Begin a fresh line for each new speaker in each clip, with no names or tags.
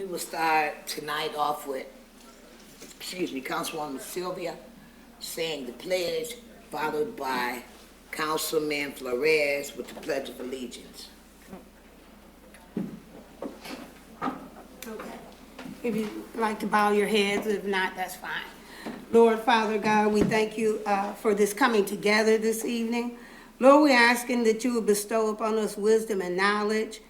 We will start tonight off with, Councilwoman Sylvia saying the pledge, followed by Councilman Flores with the Pledge of Allegiance.
Okay. If you'd like to bow your heads, if not, that's fine. Lord, Father God, we thank you for this coming together this evening. Lord, we're asking that you will bestow upon us wisdom and knowledge.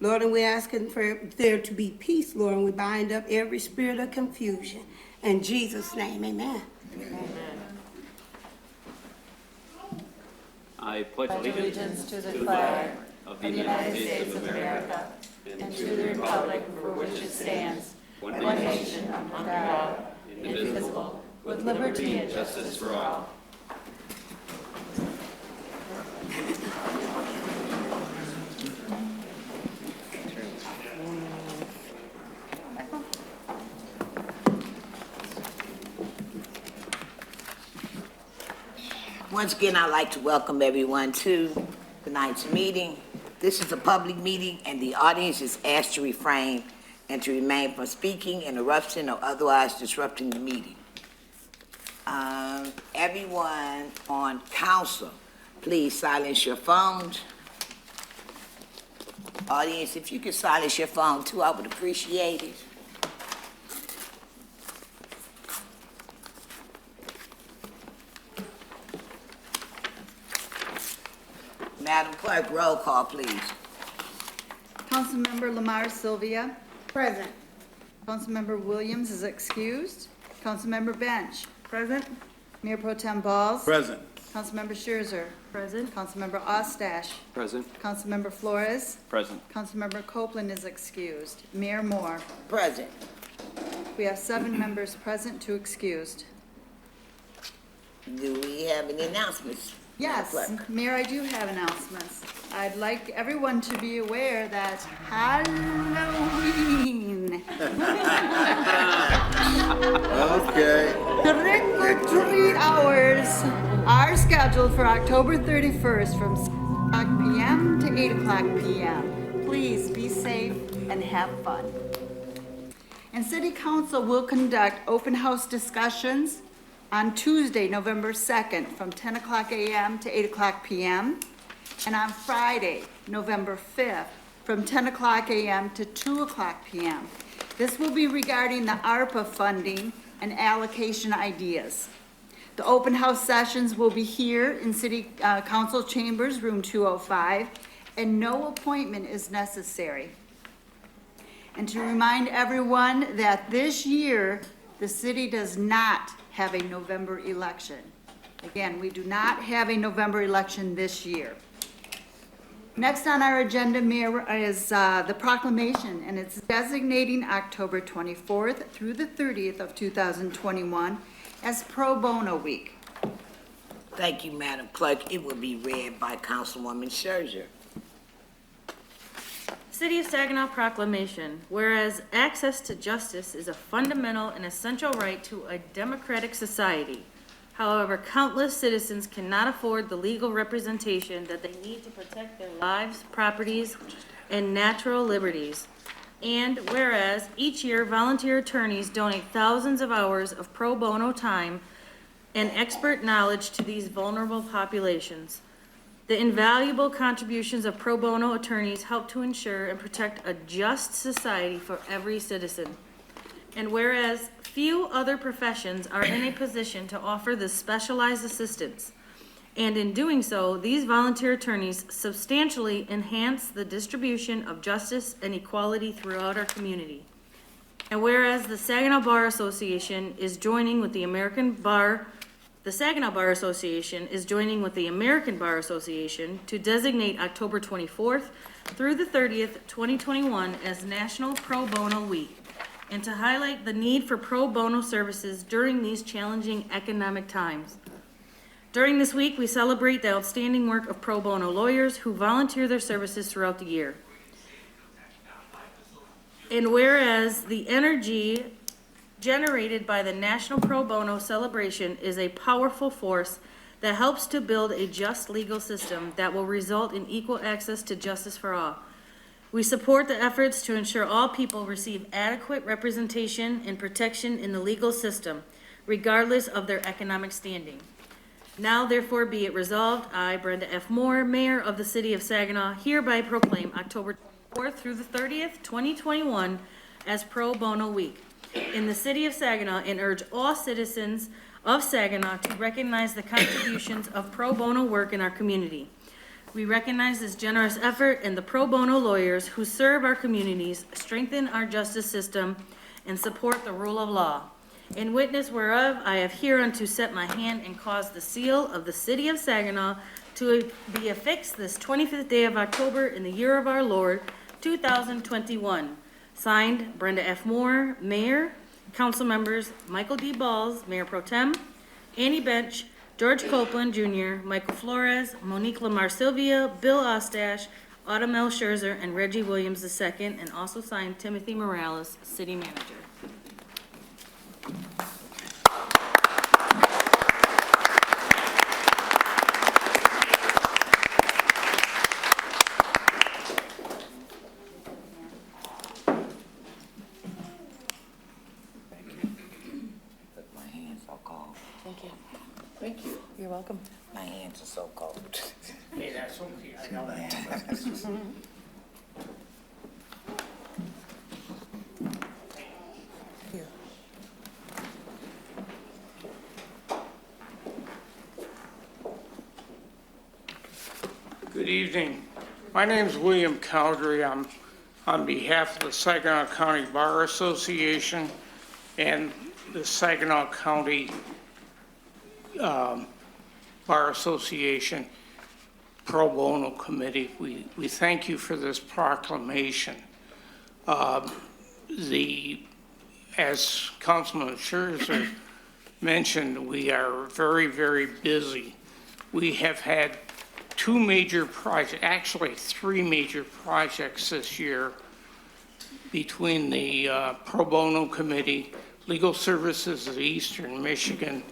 Lord, and we're asking for there to be peace, Lord, and we bind up every spirit of confusion. In Jesus' name, amen.
Amen. I pledge allegiance to the flag of the United States of America and to the republic for which it stands, one nation under God, indivisible, with liberty and justice for all.
Once again, I'd like to welcome everyone to tonight's meeting. This is a public meeting, and the audience is asked to refrain and to remain from speaking, interrupting, or otherwise disrupting the meeting. Everyone on council, please silence your phones. Audience, if you could silence your phone too, I would appreciate it. Madam Clerk, roll call, please.
Councilmember Lamar Sylvia.
Present.
Councilmember Williams is excused. Councilmember Bench. Present. Mayor Pro Tem Balls.
Present.
Councilmember Scherzer. Present. Councilmember Ostash.
Present.
Councilmember Flores.
Present.
Councilmember Copeland is excused. Mayor Moore.
Present.
We have 7 members present, 2 excused.
Do we have any announcements?
Yes,
Madam Clerk?
Mayor, I do have announcements. I'd like everyone to be aware that Halloween,
Okay.
trick or treat hours are scheduled for October 31st from 6 o'clock p.m. to 8 o'clock p.m. Please be safe and have fun. And City Council will conduct open house discussions on Tuesday, November 2nd, from 10 o'clock a.m. to 8 o'clock p.m., and on Friday, November 5th, from 10 o'clock a.m. to 2 o'clock p.m. This will be regarding the ARPA funding and allocation ideas. The open house sessions will be here in City Council Chambers, room 205, and no appointment is necessary. And to remind everyone that this year, the city does not have a November election. Again, we do not have a November election this year. Next on our agenda, Mayor, is the proclamation, and it's designating October 24th through the 30th of 2021 as Pro Bono Week.
Thank you, Madam Clerk. It will be read by Councilwoman Churchill.
City of Saginaw Proclamation. Whereas access to justice is a fundamental and essential right to a democratic society. However, countless citizens cannot afford the legal representation that they need to protect their lives, properties, and natural liberties. And whereas each year volunteer attorneys donate thousands of hours of pro bono time and expert knowledge to these vulnerable populations. The invaluable contributions of pro bono attorneys help to ensure and protect a just society for every citizen. And whereas few other professions are in a position to offer this specialized assistance, and in doing so, these volunteer attorneys substantially enhance the distribution of justice and equality throughout our community. And whereas the Saginaw Bar Association is joining with the Saginaw Bar Association is joining with the American Bar Association to designate October 24th through the 30th, 2021 as National Pro Bono Week, and to highlight the need for pro bono services during these challenging economic times. During this week, we celebrate the outstanding work of pro bono lawyers who volunteer their services throughout the year. And whereas the energy generated by the National Pro Bono celebration is a powerful force that helps to build a just legal system that will result in equal access to justice for all. We support the efforts to ensure all people receive adequate representation and protection in the legal system, regardless of their economic standing. Now therefore be it resolved, I, Brenda F. Moore, Mayor of the City of Saginaw, hereby proclaim October 24th through the 30th, 2021 as Pro Bono Week in the City of Saginaw and urge all citizens of Saginaw to recognize the contributions of pro bono work in our community. We recognize this generous effort and the pro bono lawyers who serve our communities, strengthen our justice system, and support the rule of law. In witness whereof, I have hereunto set my hand and caused the seal of the City of Saginaw to be affixed this 25th day of October in the year of our Lord, 2021. Signed, Brenda F. Moore, Mayor. Council members Michael D. Balls, Mayor Pro Tem, Annie Bench, George Copeland Jr., Michael Flores, Monique Lamar Sylvia, Bill Ostash, Autumn L. Scherzer, and Reggie Williams II, and also signed Timothy Morales, City Manager.
My hands are cold.
Thank you.
Thank you.
You're welcome.
My hands are so cold.
Hey, that's okay. I know that. Good evening. My name is William Cowdery. I'm on behalf of the Saginaw County Bar Association and the Saginaw County Bar Association Pro Bono Committee. We thank you for this proclamation. As Councilman Scherzer mentioned, we are very, very busy. We have had two major projects, actually three major projects this year between the Pro Bono Committee, Legal Services of Eastern Michigan,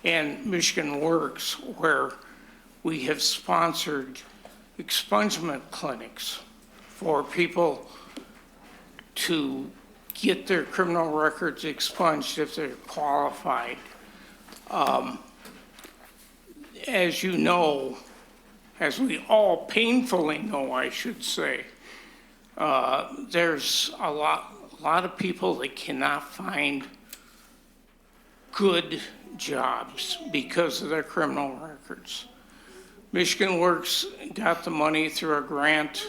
and Michigan Works, where we have sponsored expungement clinics for people to get their criminal records expunged if they're qualified. As you know, as we all painfully know, I should say, there's a lot of people that cannot find good jobs because of their criminal records. Michigan Works got the money through a grant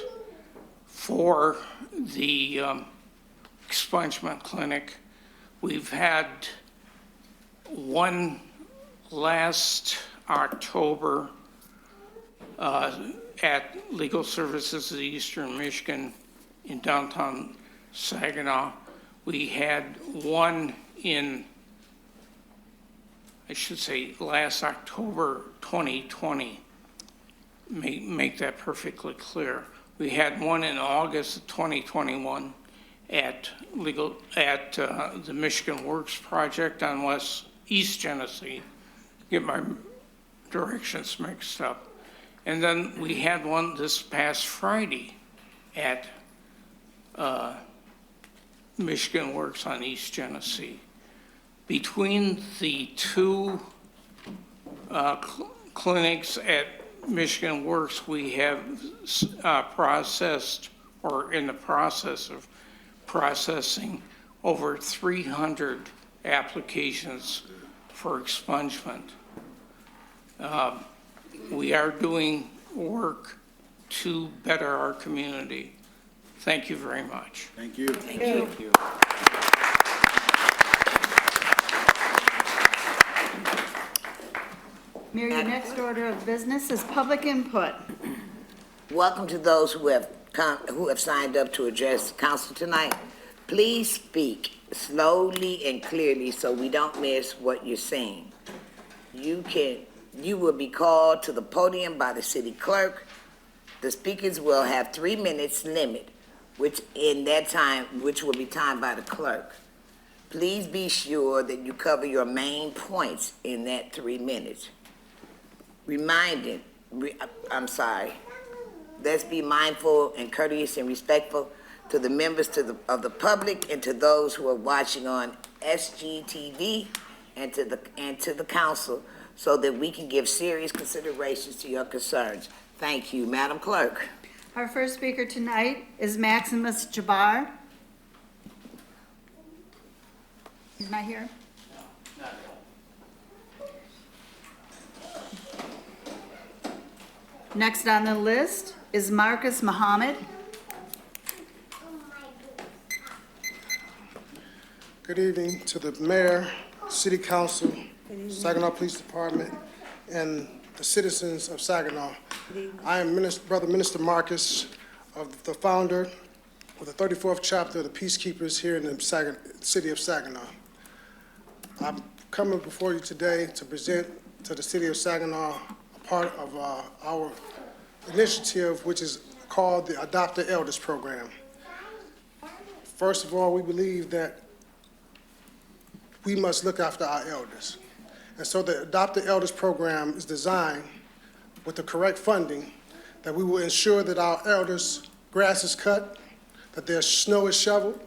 for the expungement clinic. We've had one last October at Legal Services of Eastern Michigan in downtown Saginaw. We had one in, I should say, last October 2020. Make that perfectly clear. We had one in August of 2021 at the Michigan Works project on East Genesee. Get my directions mixed up. And then we had one this past Friday at Michigan Works on East Genesee. Between the two clinics at Michigan Works, we have processed, or in the process of processing, over 300 applications for expungement. We are doing work to better our community. Thank you very much.
Thank you.
Thank you.
Mayor, your next order of business is public input.
Welcome to those who have signed up to address the council tonight. Please speak slowly and clearly so we don't miss what you're saying. You will be called to the podium by the city clerk. The speakers will have 3 minutes limit, which will be timed by the clerk. Please be sure that you cover your main points in that 3 minutes. Let's be mindful and courteous and respectful to the members of the public and to those who are watching on SGTV and to the council so that we can give serious considerations to your concerns. Thank you, Madam Clerk.
Our first speaker tonight is Maximus Jabbar. He's not here? Next on the list is Marcus Muhammad.
Good evening to the mayor, city council, Saginaw Police Department, and the citizens of Saginaw. I am Brother Minister Marcus, the founder of the 34th chapter of the Peacekeepers here in the city of Saginaw. I'm coming before you today to present to the city of Saginaw a part of our initiative, which is called the Adopt the Elders Program. First of all, we believe that we must look after our elders. And so the Adopt the Elders Program is designed with the correct funding that we will ensure that our elders' grass is cut, that their snow is shoveled,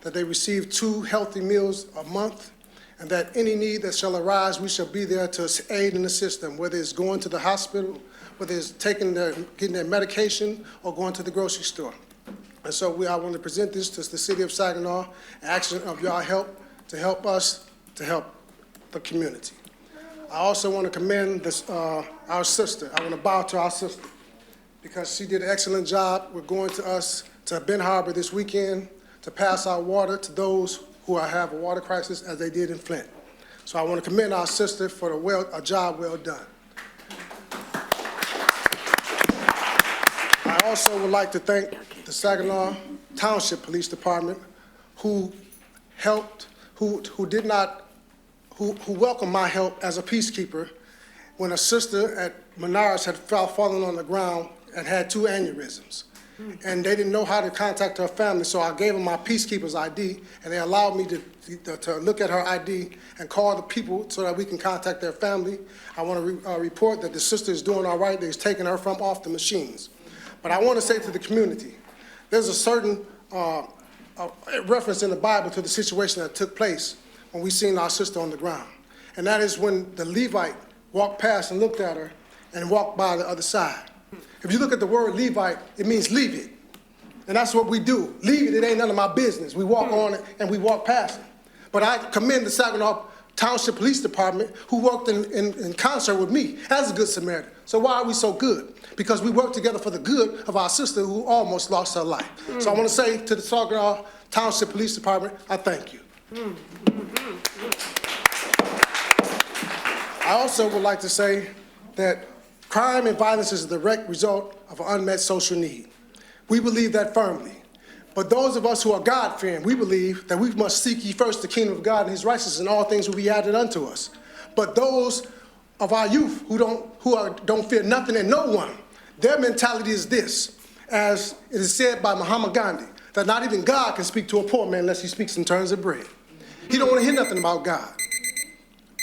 that they receive 2 healthy meals a month, and that any need that shall arise, we shall be there to aid and assist them, whether it's going to the hospital, whether it's getting their medication, or going to the grocery store. And so I want to present this to the city of Saginaw, asking of y'all help to help us to help the community. I also want to commend our sister. I want to bow to our sister because she did an excellent job. We're going to Ben Harbor this weekend to pass out water to those who have a water crisis as they did in Flint. So I want to commend our sister for a job well done. I also would like to thank the Saginaw Township Police Department who helped, who welcomed my help as a peacekeeper when a sister at Menards had fallen on the ground and had 2 aneurysms. And they didn't know how to contact her family, so I gave them my peacekeeper's ID, and they allowed me to look at her ID and call the people so that we can contact their family. I want to report that the sister is doing all right. They're taking her from off the machines. But I want to say to the community, there's a certain reference in the Bible to the situation that took place when we seen our sister on the ground. And that is when the Levite walked past and looked at her and walked by the other side. If you look at the word Levite, it means leave it. And that's what we do. Leave it, it ain't none of my business. We walk on it and we walk past it. But I commend the Saginaw Township Police Department who worked in concert with me as a good Samaritan. So why are we so good? Because we work together for the good of our sister who almost lost her life. So I want to say to the Saginaw Township Police Department, I thank you. I also would like to say that crime and violence is a direct result of an unmet social need. We believe that firmly. But those of us who are God-fearing, we believe that we must seek ye first the kingdom of God and his righteousness, and all things will be added unto us. But those of our youth who don't fear nothing and no one, their mentality is this, as it is said by Mahatma Gandhi, that not even God can speak to a poor man unless he speaks in terms of bread. He don't want to hear nothing about God.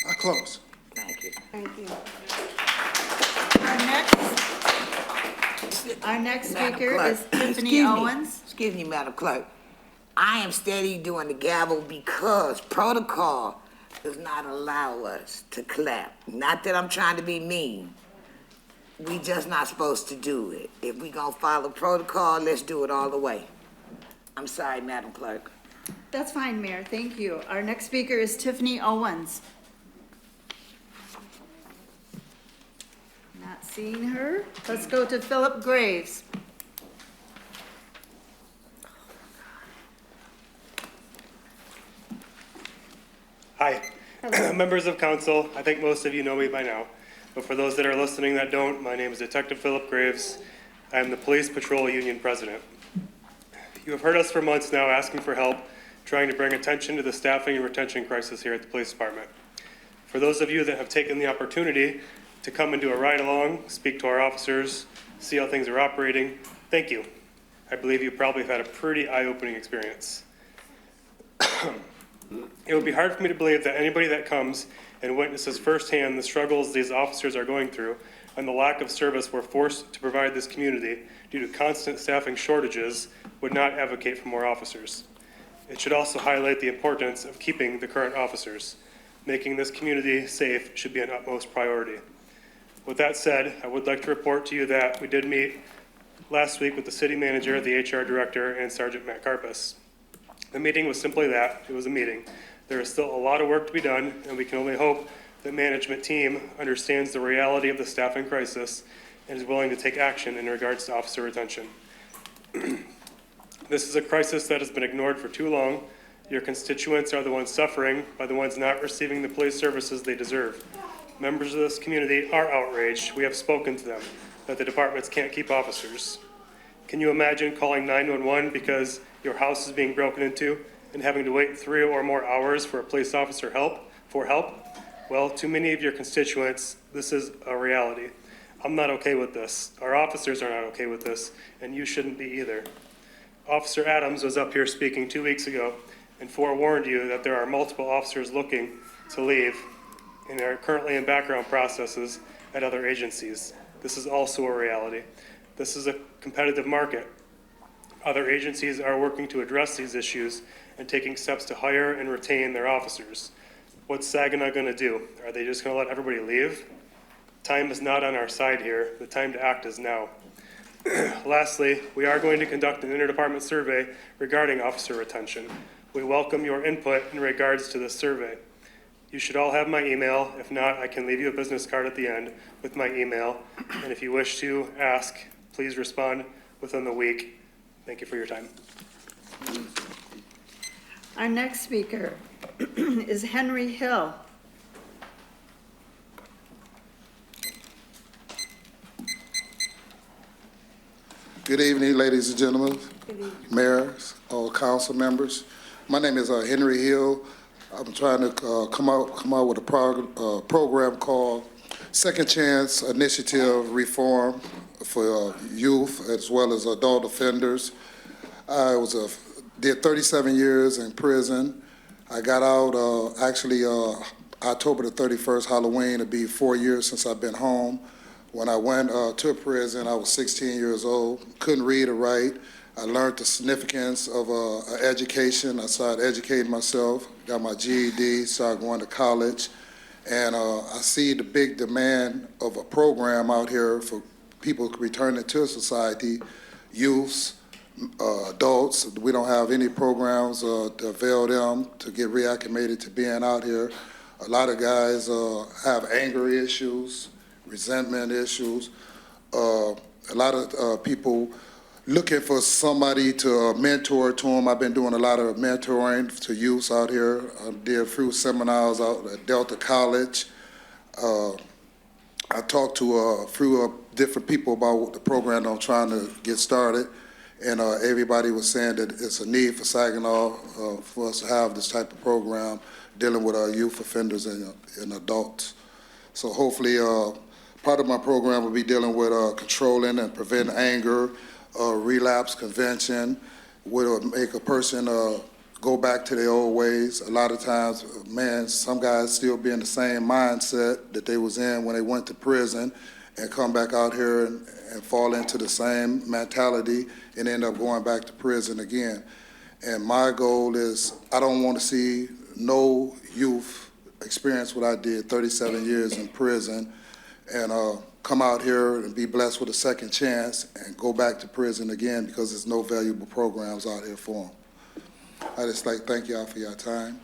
I close.
Thank you.
Thank you.
Our next
Madam
speaker
Clerk,
is Tiffany
excuse me.
Owens.
Excuse me, Madam Clerk. I am steady doing the gavel because protocol does not allow us to clap. Not that I'm trying to be mean. We just not supposed to do it. If we gonna follow protocol, let's do it all the way. I'm sorry, Madam Clerk.
That's fine, Mayor. Thank you. Our next speaker is Tiffany Owens. Not seeing her. Let's go to Philip Graves.
Hi, members of council. I think most of you know me by now, but for those that are listening that don't, my name is Detective Philip Graves. I am the Police Patrol Union President. You have heard us for months now asking for help, trying to bring attention to the staffing and retention crisis here at the police department. For those of you that have taken the opportunity to come and do a ride-along, speak to our officers, see how things are operating, thank you. I believe you probably have had a pretty eye-opening experience. It would be hard for me to believe that anybody that comes and witnesses firsthand the struggles these officers are going through and the lack of service we're forced to provide this community due to constant staffing shortages would not advocate for more officers. It should also highlight the importance of keeping the current officers. Making this community safe should be an utmost priority. With that said, I would like to report to you that we did meet last week with the city manager, the HR director, and Sergeant Matt Karpus. The meeting was simply that. It was a meeting. There is still a lot of work to be done, and we can only hope the management team understands the reality of the staffing crisis and is willing to take action in regards to officer retention. This is a crisis that has been ignored for too long. Your constituents are the ones suffering by the ones not receiving the police services they deserve. Members of this community are outraged. We have spoken to them that the departments can't keep officers. Can you imagine calling 911 because your house is being broken into and having to wait 3 or more hours for a police officer for help? Well, to many of your constituents, this is a reality. I'm not okay with this. Our officers are not okay with this, and you shouldn't be either. Officer Adams was up here speaking 2 weeks ago and forewarned you that there are multiple officers looking to leave and are currently in background processes at other agencies. This is also a reality. This is a competitive market. Other agencies are working to address these issues and taking steps to hire and retain their officers. What's Saginaw going to do? Are they just going to let everybody leave? Time is not on our side here. The time to act is now. Lastly, we are going to conduct an interdepartment survey regarding officer retention. We welcome your input in regards to this survey. You should all have my email. If not, I can leave you a business card at the end with my email. And if you wish to ask, please respond within the week. Thank you for your time.
Our next speaker is Henry Hill.
Good evening, ladies and gentlemen, mayors, all council members. My name is Henry Hill. I'm trying to come out with a program called Second Chance Initiative Reform for youth as well as adult offenders. I did 37 years in prison. I got out October the 31st, Halloween. It'll be 4 years since I've been home. When I went to prison, I was 16 years old, couldn't read or write. I learned the significance of education. I started educating myself, got my GED, started going to college. And I see the big demand of a program out here for people returning to society, youths, adults. We don't have any programs to avail them to get reacclimated to being out here. A lot of guys have anger issues, resentment issues. A lot of people looking for somebody to mentor to them. I've been doing a lot of mentoring to youths out here. I did a few seminars out at Delta College. I talked to a few different people about the program I'm trying to get started, and everybody was saying that it's a need for Saginaw for us to have this type of program dealing with our youth offenders and adults. So hopefully part of my program will be dealing with controlling and preventing anger, relapse prevention, will make a person go back to their old ways. A lot of times, man, some guys still be in the same mindset that they was in when they went to prison and come back out here and fall into the same mentality and end up going back to prison again. And my goal is I don't want to see no youth experience what I did, 37 years in prison, and come out here and be blessed with a second chance and go back to prison again because there's no valuable programs out here for them. I just like thank y'all for your time.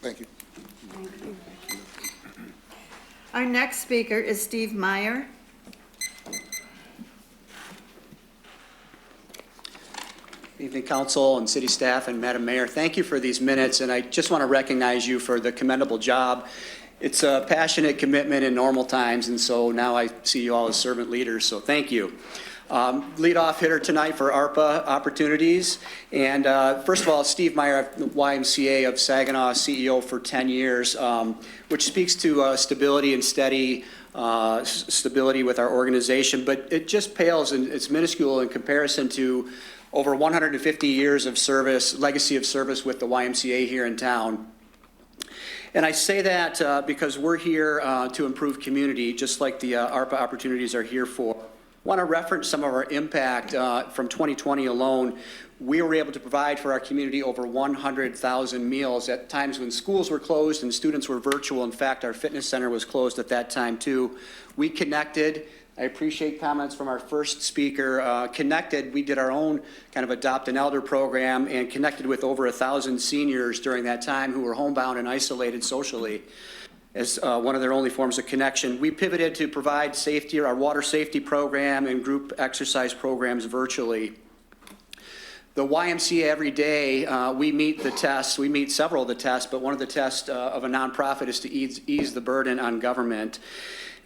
Thank you.
Thank you. Our next speaker is Steve Meyer.
Good evening, Council and City staff and Madam Mayor. Thank you for these minutes, and I just want to recognize you for the commendable job. It's a passionate commitment in normal times, and so now I see you all as servant leaders, so thank you. Lead-off hitter tonight for ARPA opportunities. And first of all, Steve Meyer, YMCA of Saginaw, CEO for 10 years, which speaks to stability and steady stability with our organization, but it just pales and it's minuscule in comparison to over 150 years of service, legacy of service with the YMCA here in town. And I say that because we're here to improve community, just like the ARPA opportunities are here for. I want to reference some of our impact from 2020 alone. We were able to provide for our community over 100,000 meals at times when schools were closed and students were virtual. In fact, our fitness center was closed at that time too. We connected. I appreciate comments from our first speaker. Connected, we did our own kind of adopt an elder program and connected with over 1,000 seniors during that time who were homebound and isolated socially as one of their only forms of connection. We pivoted to provide safety, our water safety program and group exercise programs virtually. The YMCA every day, we meet the tests. We meet several of the tests, but one of the tests of a nonprofit is to ease the burden on government.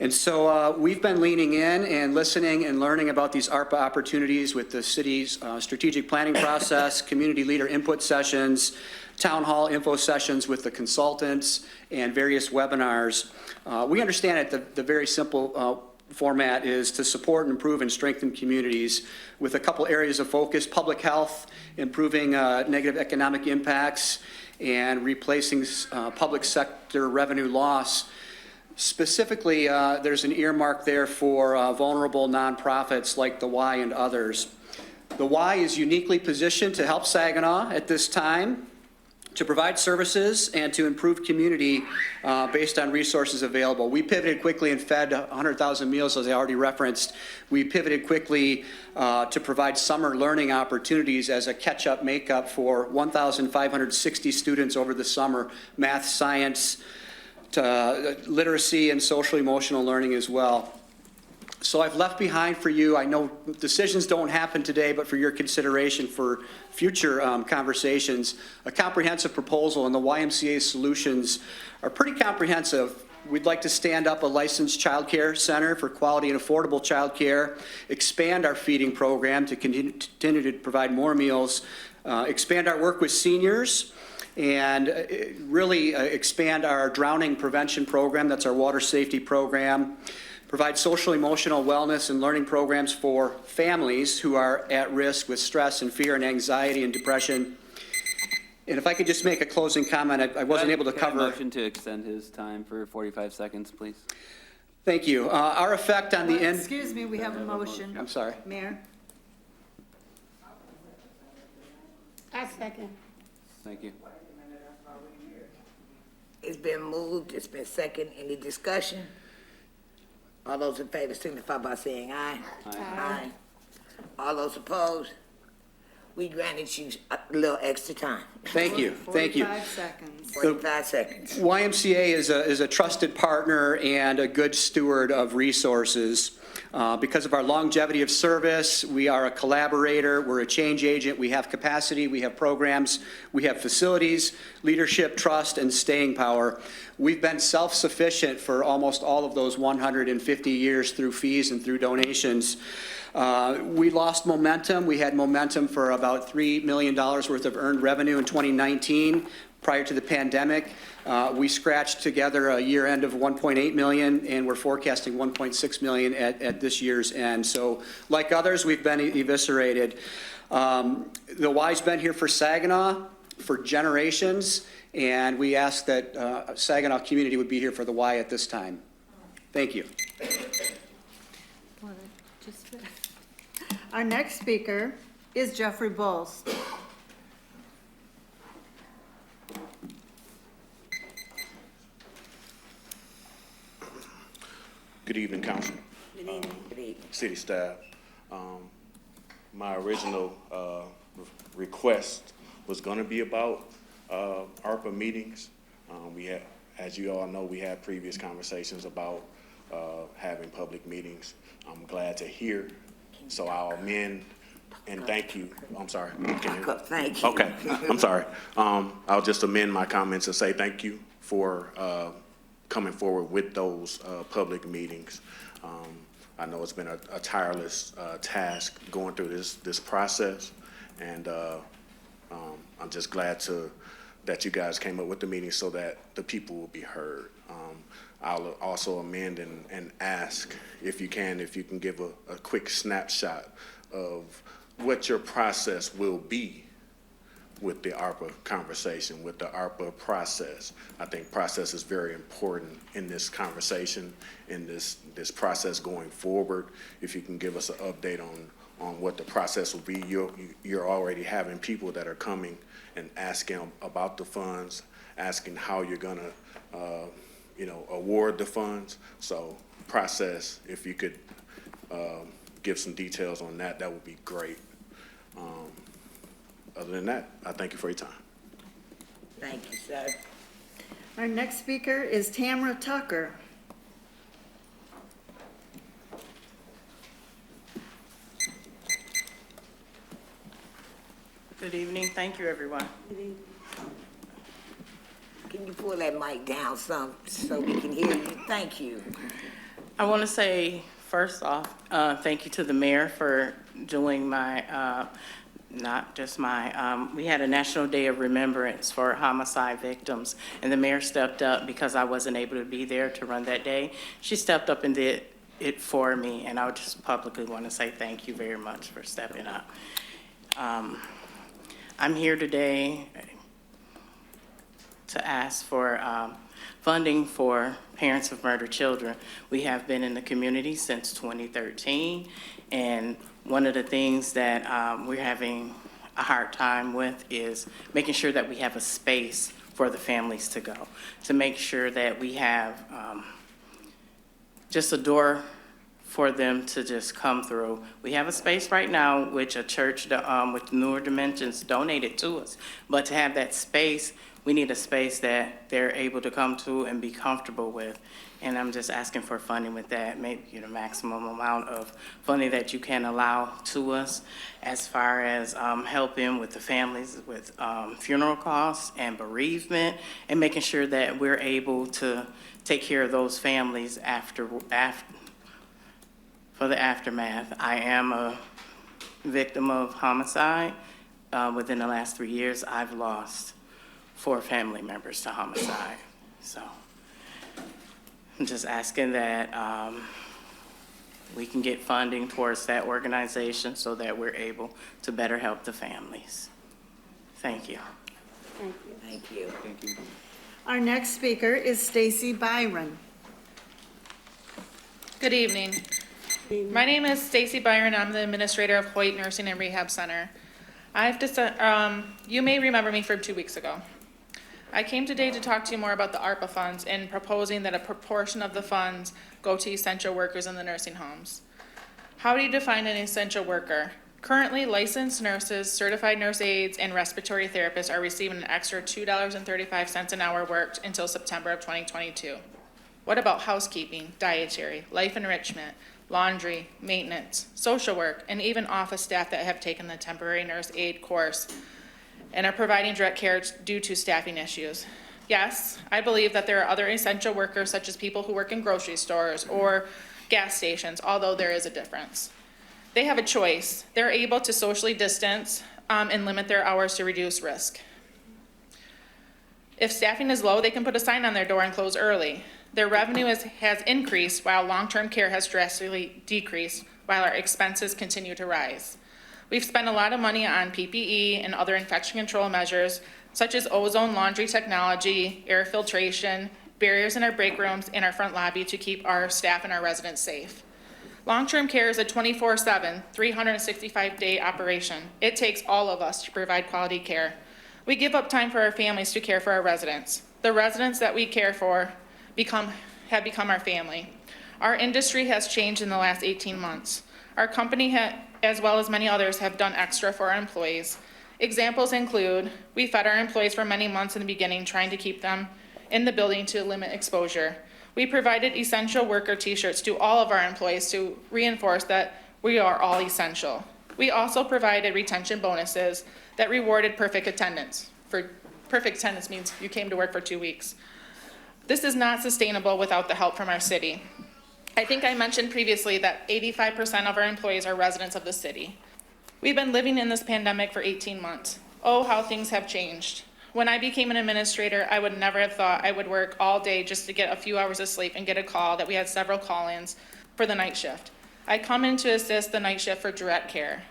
And so we've been leaning in and listening and learning about these ARPA opportunities with the city's strategic planning process, community leader input sessions, town hall info sessions with the consultants, and various webinars. We understand that the very simple format is to support and improve and strengthen communities with a couple areas of focus: public health, improving negative economic impacts, and replacing public sector revenue loss. Specifically, there's an earmark there for vulnerable nonprofits like the Y and others. The Y is uniquely positioned to help Saginaw at this time, to provide services and to improve community based on resources available. We pivoted quickly and fed 100,000 meals, as I already referenced. We pivoted quickly to provide summer learning opportunities as a catch-up makeup for 1,560 students over the summer, math, science, literacy, and social emotional learning as well. So I've left behind for you, I know decisions don't happen today, but for your consideration for future conversations, a comprehensive proposal, and the YMCA solutions are pretty comprehensive. We'd like to stand up a licensed childcare center for quality and affordable childcare, expand our feeding program to continue to provide more meals, expand our work with seniors, and really expand our drowning prevention program. That's our water safety program. Provide social emotional wellness and learning programs for families who are at risk with stress and fear and anxiety and depression. And if I could just make a closing comment, I wasn't able to cover.
Motion to extend his time for 45 seconds, please.
Thank you. Our effect on the end.
Excuse me, we have a motion.
I'm sorry.
Mayor?
I second.
Thank you.
It's been moved, it's been second. Any discussion? All those in favor signify by saying aye. Aye. All those opposed? We granted you a little extra time.
Thank you. Thank you.
45 seconds.
45 seconds.
YMCA is a trusted partner and a good steward of resources. Because of our longevity of service, we are a collaborator, we're a change agent, we have capacity, we have programs, we have facilities, leadership, trust, and staying power. We've been self-sufficient for almost all of those 150 years through fees and through donations. We lost momentum. We had momentum for about $3 million worth of earned revenue in 2019 prior to the pandemic. We scratched together a year end of 1.8 million, and we're forecasting 1.6 million at this year's end. So like others, we've been eviscerated. The Y's been here for Saginaw for generations, and we ask that Saginaw community would be here for the Y at this time. Thank you.
Our next speaker is Jeffrey Bowles.
Good evening, Council.
Good evening. Good evening.
City staff. My original request was going to be about ARPA meetings. We had, as you all know, we had previous conversations about having public meetings. I'm glad to hear, so I'll amend and thank you. I'm sorry.
Thank you.
Okay, I'm sorry. I'll just amend my comments and say thank you for coming forward with those public meetings. I know it's been a tireless task going through this process, and I'm just glad that you guys came up with the meeting so that the people will be heard. I'll also amend and ask if you can give a quick snapshot of what your process will be with the ARPA conversation, with the ARPA process. I think process is very important in this conversation, in this process going forward. If you can give us an update on what the process will be. You're already having people that are coming and asking about the funds, asking how you're gonna, award the funds. So process, if you could give some details on that, that would be great. Other than that, I thank you for your time.
Thank you, sir.
Our next speaker is Tamara Tucker.
Good evening. Thank you, everyone.
Can you pull that mic down some so we can hear you? Thank you.
I want to say, first off, thank you to the mayor for doing my, not just my, we had a National Day of Remembrance for homicide victims, and the mayor stepped up because I wasn't able to be there to run that day. She stepped up and did it for me, and I would just publicly want to say thank you very much for stepping up. I'm here today to ask for funding for parents of murdered children. We have been in the community since 2013, and one of the things that we're having a hard time with is making sure that we have a space for the families to go, to make sure that we have just a door for them to just come through. We have a space right now, which a church with Newer Dimensions donated to us, but to have that space, we need a space that they're able to come to and be comfortable with. And I'm just asking for funding with that, maybe the maximum amount of funding that you can allow to us as far as helping with the families with funeral costs and bereavement, and making sure that we're able to take care of those families for the aftermath. I am a victim of homicide. Within the last 3 years, I've lost 4 family members to homicide. So I'm just asking that we can get funding towards that organization so that we're able to better help the families. Thank you.
Thank you.
Thank you.
Thank you.
Our next speaker is Stacy Byron.
Good evening. My name is Stacy Byron. I'm the administrator of Hoyt Nursing and Rehab Center. You may remember me from 2 weeks ago. I came today to talk to you more about the ARPA funds and proposing that a proportion of the funds go to essential workers in the nursing homes. How do you define an essential worker? Currently, licensed nurses, certified nurse aides, and respiratory therapists are receiving an extra $2.35 an hour worked until September of 2022. What about housekeeping, dietary, life enrichment, laundry, maintenance, social work, and even office staff that have taken the temporary nurse aide course and are providing direct care due to staffing issues? Yes, I believe that there are other essential workers, such as people who work in grocery stores or gas stations, although there is a difference. They have a choice. They're able to socially distance and limit their hours to reduce risk. If staffing is low, they can put a sign on their door and close early. Their revenue has increased while long-term care has drastically decreased, while our expenses continue to rise. We've spent a lot of money on PPE and other infection control measures, such as ozone laundry technology, air filtration, barriers in our break rooms, and our front lobby to keep our staff and our residents safe. Long-term care is a 24/7, 365-day operation. It takes all of us to provide quality care. We give up time for our families to care for our residents. The residents that we care for have become our family. Our industry has changed in the last 18 months. Our company, as well as many others, have done extra for our employees. Examples include, we fed our employees for many months in the beginning, trying to keep them in the building to limit exposure. We provided essential worker t-shirts to all of our employees to reinforce that we are all essential. We also provided retention bonuses that rewarded perfect attendance. Perfect attendance means you came to work for 2 weeks. This is not sustainable without the help from our city. I think I mentioned previously that 85% of our employees are residents of the city. We've been living in this pandemic for 18 months. Oh, how things have changed. When I became an administrator, I would never have thought I would work all day just to get a few hours of sleep and get a call that we had several call-ins for the night shift. I come in to assist the night shift for direct care.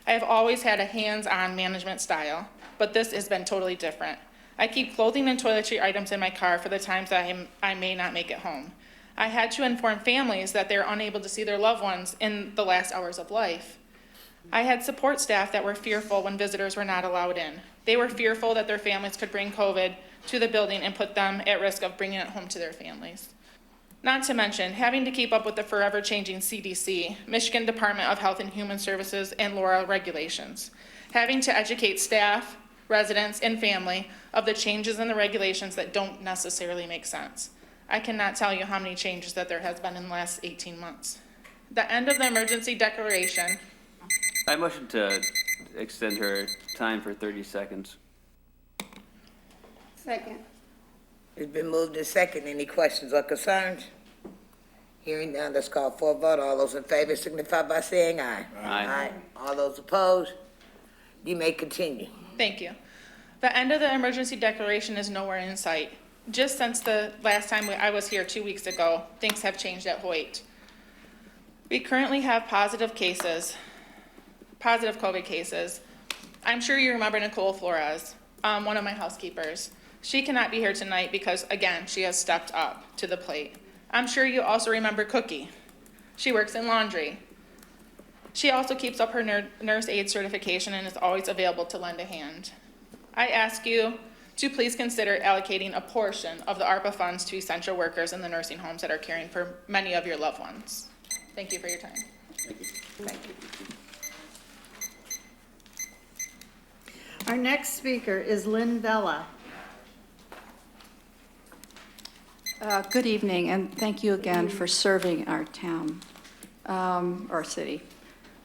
I have always had a hands-on management style. but this has been totally different. I keep clothing and toiletry items in my car for the times that I may not make it home. I had to inform families that they're unable to see their loved ones in the last hours of life. I had support staff that were fearful when visitors were not allowed in. They were fearful that their families could bring COVID to the building and put them at risk of bringing it home to their families. Not to mention, having to keep up with the forever changing CDC, Michigan Department of Health and Human Services, and LAURA regulations. Having to educate staff, residents, and family of the changes in the regulations that don't necessarily make sense. I cannot tell you how many changes that there has been in the last 18 months. The end of the emergency declaration.
I motion to extend her time for 30 seconds.
Second.
It's been moved and second. Any questions or concerns? Hearing none, let's call for a vote. All those in favor signify by saying aye.
Aye.
All those opposed? You may continue.
Thank you. The end of the emergency declaration is nowhere in sight. Just since the last time I was here 2 weeks ago, things have changed at Hoyt. We currently have positive COVID cases. I'm sure you remember Nicole Flores, one of my housekeepers. She cannot be here tonight because, again, she has stepped up to the plate. I'm sure you also remember Cookie. She works in laundry. She also keeps up her nurse aide certification and is always available to lend a hand. I ask you to please consider allocating a portion of the ARPA funds to essential workers in the nursing homes that are caring for many of your loved ones. Thank you for your time.
Thank you.
Our next speaker is Lynn Vella.
Good evening, and thank you again for serving our town, or city.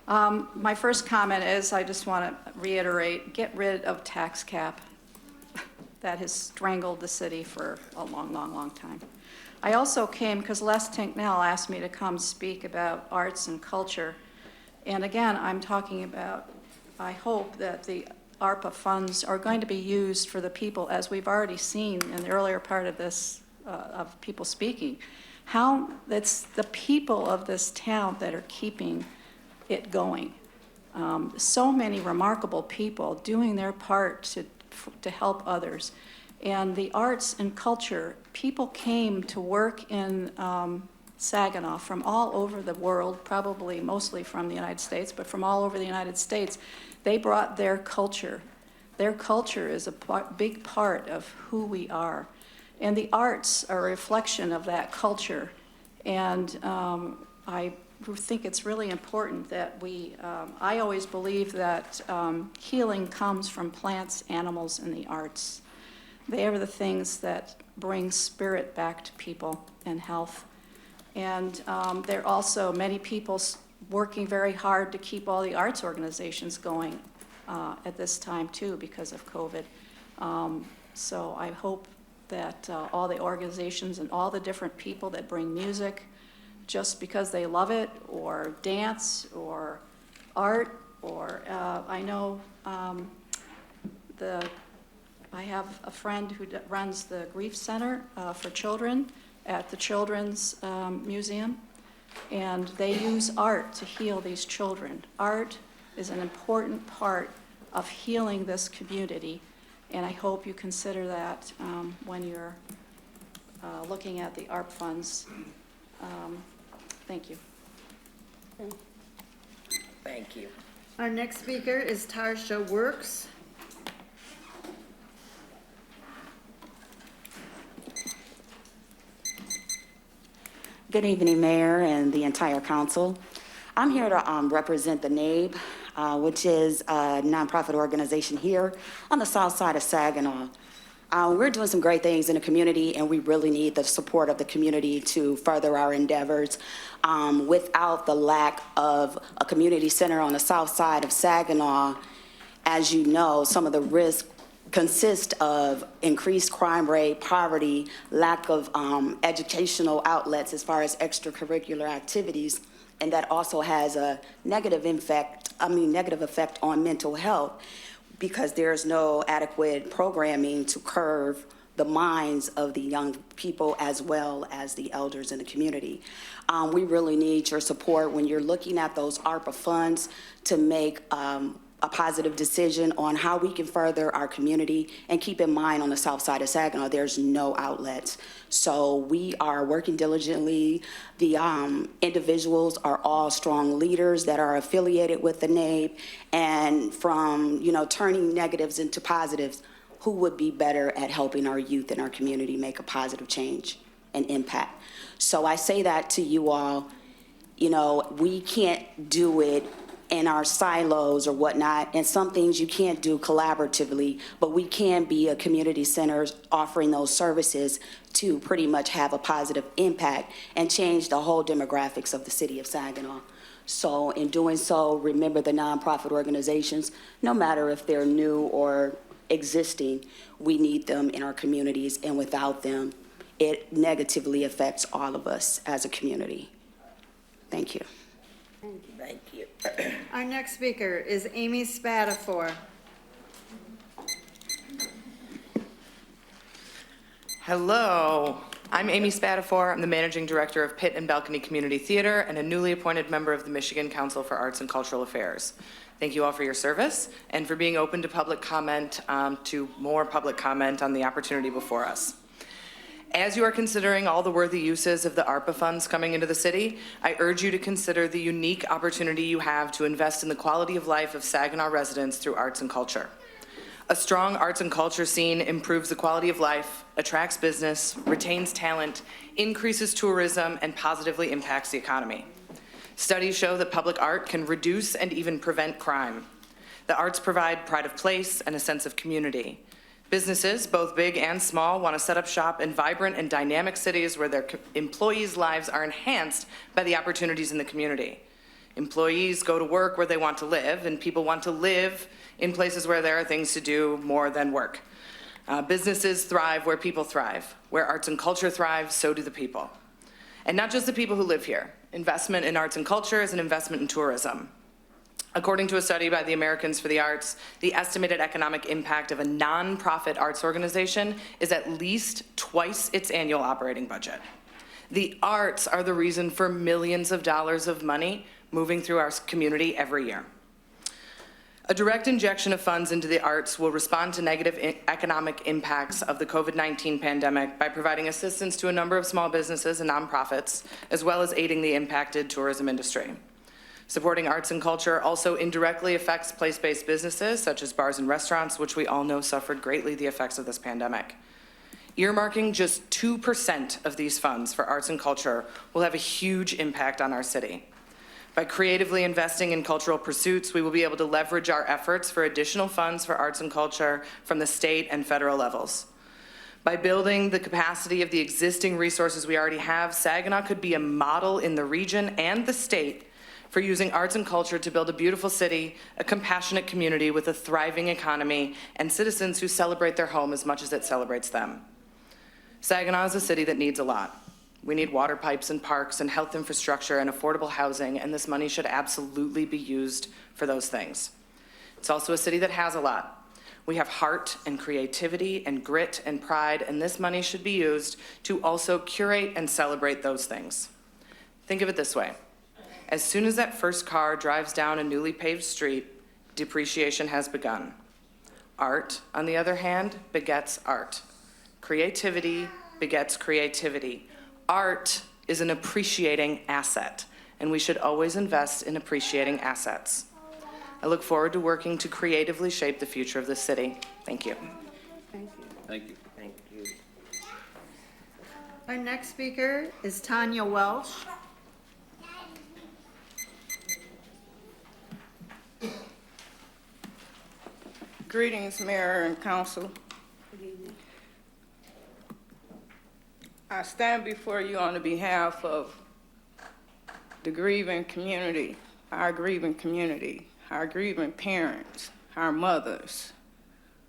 My first comment is I just want to reiterate, get rid of tax cap. That has strangled the city for a long, long, long time. I also came because Les Tinknell asked me to come speak about arts and culture. And again, I'm talking about, I hope that the ARPA funds are going to be used for the people, as we've already seen in the earlier part of this, of people speaking, how it's the people of this town that are keeping it going. So many remarkable people doing their part to help others. And the arts and culture, people came to work in Saginaw from all over the world, probably mostly from the United States, but from all over the United States. They brought their culture. Their culture is a big part of who we are. And the arts are a reflection of that culture. And I think it's really important that I always believe that healing comes from plants, animals, and the arts. They are the things that bring spirit back to people and health. And there are also many people working very hard to keep all the arts organizations going at this time too because of COVID. So I hope that all the organizations and all the different people that bring music just because they love it, or dance, or art, or I know I have a friend who runs the Grief Center for Children at the Children's Museum, and they use art to heal these children. Art is an important part of healing this community, and I hope you consider that when you're looking at the ARP funds. Thank you.
Thank you.
Our next speaker is Tarsha Works.
Good evening, Mayor and the entire council. I'm here to represent the NABE, which is a nonprofit organization here on the south side of Saginaw. We're doing some great things in the community, and we really need the support of the community to further our endeavors. Without the lack of a community center on the south side of Saginaw, as you know, some of the risks consist of increased crime rate, poverty, lack of educational outlets as far as extracurricular activities, and that also has a negative effect on mental health because there's no adequate programming to curb the minds of the young people as well as the elders in the community. We really need your support when you're looking at those ARPA funds to make a positive decision on how we can further our community. And keep in mind, on the south side of Saginaw, there's no outlets. So we are working diligently. The individuals are all strong leaders that are affiliated with the NABE. And from, turning negatives into positives, who would be better at helping our youth in our community make a positive change and impact? So I say that to you all, we can't do it in our silos or whatnot, and some things you can't do collaboratively, but we can be a community center offering those services to pretty much have a positive impact and change the whole demographics of the city of Saginaw. So in doing so, remember the nonprofit organizations, no matter if they're new or existing, we need them in our communities, and without them, it negatively affects all of us as a community. Thank you.
Thank you.
Our next speaker is Amy Spatafor.
Hello, I'm Amy Spatafor. I'm the Managing Director of Pit and Balcony Community Theater and a newly appointed member of the Michigan Council for Arts and Cultural Affairs. Thank you all for your service and for being open to public comment, to more public comment on the opportunity before us. As you are considering all the worthy uses of the ARPA funds coming into the city, I urge you to consider the unique opportunity you have to invest in the quality of life of Saginaw residents through arts and culture. A strong arts and culture scene improves the quality of life, attracts business, retains talent, increases tourism, and positively impacts the economy. Studies show that public art can reduce and even prevent crime. The arts provide pride of place and a sense of community. Businesses, both big and small, want to set up shop in vibrant and dynamic cities where their employees' lives are enhanced by the opportunities in the community. Employees go to work where they want to live, and people want to live in places where there are things to do more than work. Businesses thrive where people thrive. Where arts and culture thrive, so do the people. And not just the people who live here. Investment in arts and culture is an investment in tourism. According to a study by the Americans for the Arts, the estimated economic impact of a nonprofit arts organization is at least twice its annual operating budget. The arts are the reason for millions of dollars of money moving through our community every year. A direct injection of funds into the arts will respond to negative economic impacts of the COVID-19 pandemic by providing assistance to a number of small businesses and nonprofits, as well as aiding the impacted tourism industry. Supporting arts and culture also indirectly affects place-based businesses, such as bars and restaurants, which we all know suffered greatly the effects of this pandemic. Earmarking just 2% of these funds for arts and culture will have a huge impact on our city. By creatively investing in cultural pursuits, we will be able to leverage our efforts for additional funds for arts and culture from the state and federal levels. By building the capacity of the existing resources we already have, Saginaw could be a model in the region and the state for using arts and culture to build a beautiful city, a compassionate community with a thriving economy, and citizens who celebrate their home as much as it celebrates them. Saginaw is a city that needs a lot. We need water pipes and parks and health infrastructure and affordable housing, and this money should absolutely be used for those things. It's also a city that has a lot. We have heart and creativity and grit and pride, and this money should be used to also curate and celebrate those things. Think of it this way. As soon as that first car drives down a newly paved street, depreciation has begun. Art, on the other hand, begets art. Creativity begets creativity. Art is an appreciating asset, and we should always invest in appreciating assets. I look forward to working to creatively shape the future of this city. Thank you.
Thank you.
Thank you.
Thank you.
Our next speaker is Tanya Welsh.
Greetings, Mayor and Council. I stand before you on the behalf of the grieving community, our grieving parents, our mothers,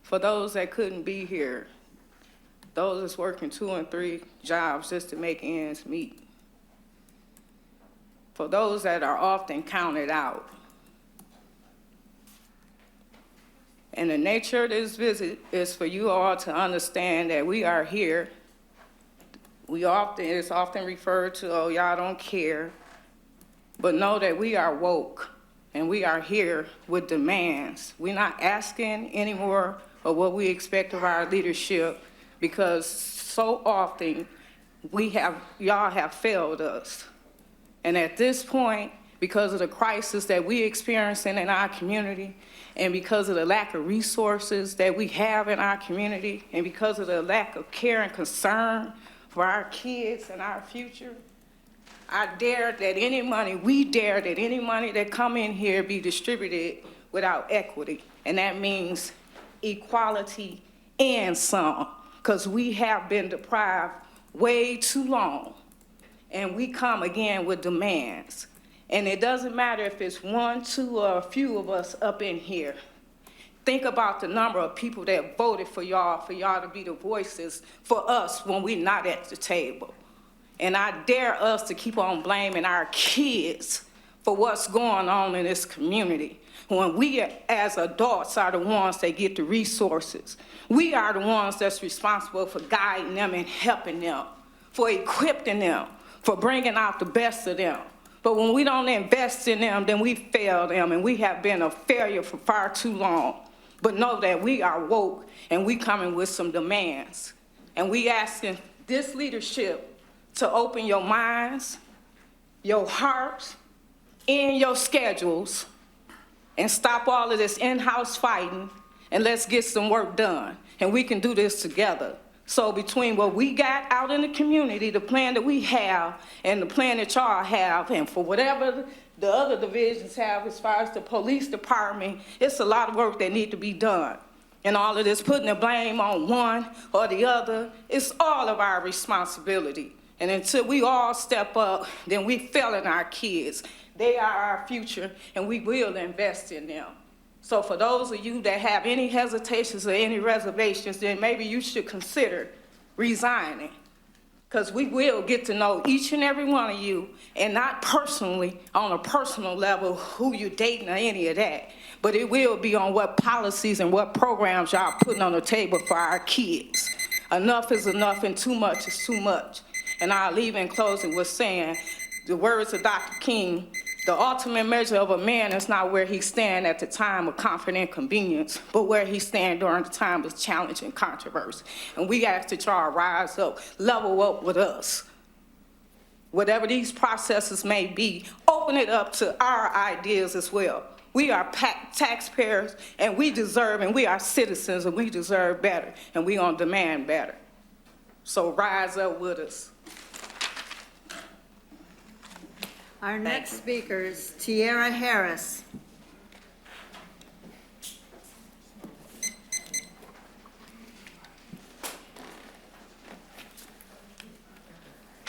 for those that couldn't be here, those that's working 2 and 3 jobs just to make ends meet, for those that are often counted out. And the nature of this visit is for you all to understand that we are here. It's often referred to, oh, y'all don't care, but know that we are woke and we are here with demands. We're not asking anymore of what we expect of our leadership, because so often y'all have failed us. And at this point, because of the crisis that we experiencing in our community, and because of the lack of resources that we have in our community, and because of the lack of care and concern for our kids and our future, we dare that any money that come in here be distributed without equity. And that means equality and some, because we have been deprived way too long. And we come again with demands. And it doesn't matter if it's one, two, or a few of us up in here. Think about the number of people that voted for y'all to be the voices for us when we're not at the table. And I dare us to keep on blaming our kids for what's going on in this community, when we as adults are the ones that get the resources. We are the ones that's responsible for guiding them and helping them, for equipping them, for bringing out the best of them. But when we don't invest in them, then we fail them, and we have been a failure for far too long. But know that we are woke, and we coming with some demands. And we asking this leadership to open your minds, your hearts, and your schedules, and stop all of this in-house fighting, and let's get some work done. And we can do this together. So between what we got out in the community, the plan that we have, and the plan that y'all have, and for whatever the other divisions have as far as the police department, it's a lot of work that need to be done. And all of this putting the blame on one or the other, it's all of our responsibility. And until we all step up, then we failing our kids. They are our future, and we will invest in them. So for those of you that have any hesitations or any reservations, then maybe you should consider resigning. Because we will get to know each and every one of you, and not personally, on a personal level, who you're dating or any of that. But it will be on what policies and what programs y'all putting on the table for our kids. Enough is enough, and too much is too much. And I'll leave in closing with saying, the words of Dr. King, the ultimate measure of a man is not where he stand at the time of comfort and convenience, but where he stand during the time of challenge and controversy. And we ask that y'all rise up, level up with us. Whatever these processes may be, open it up to our ideas as well. We are taxpayers, and we deserve, and we are citizens, and we deserve better, and we gonna demand better. So rise up with us.
Our next speaker is Tiara Harris.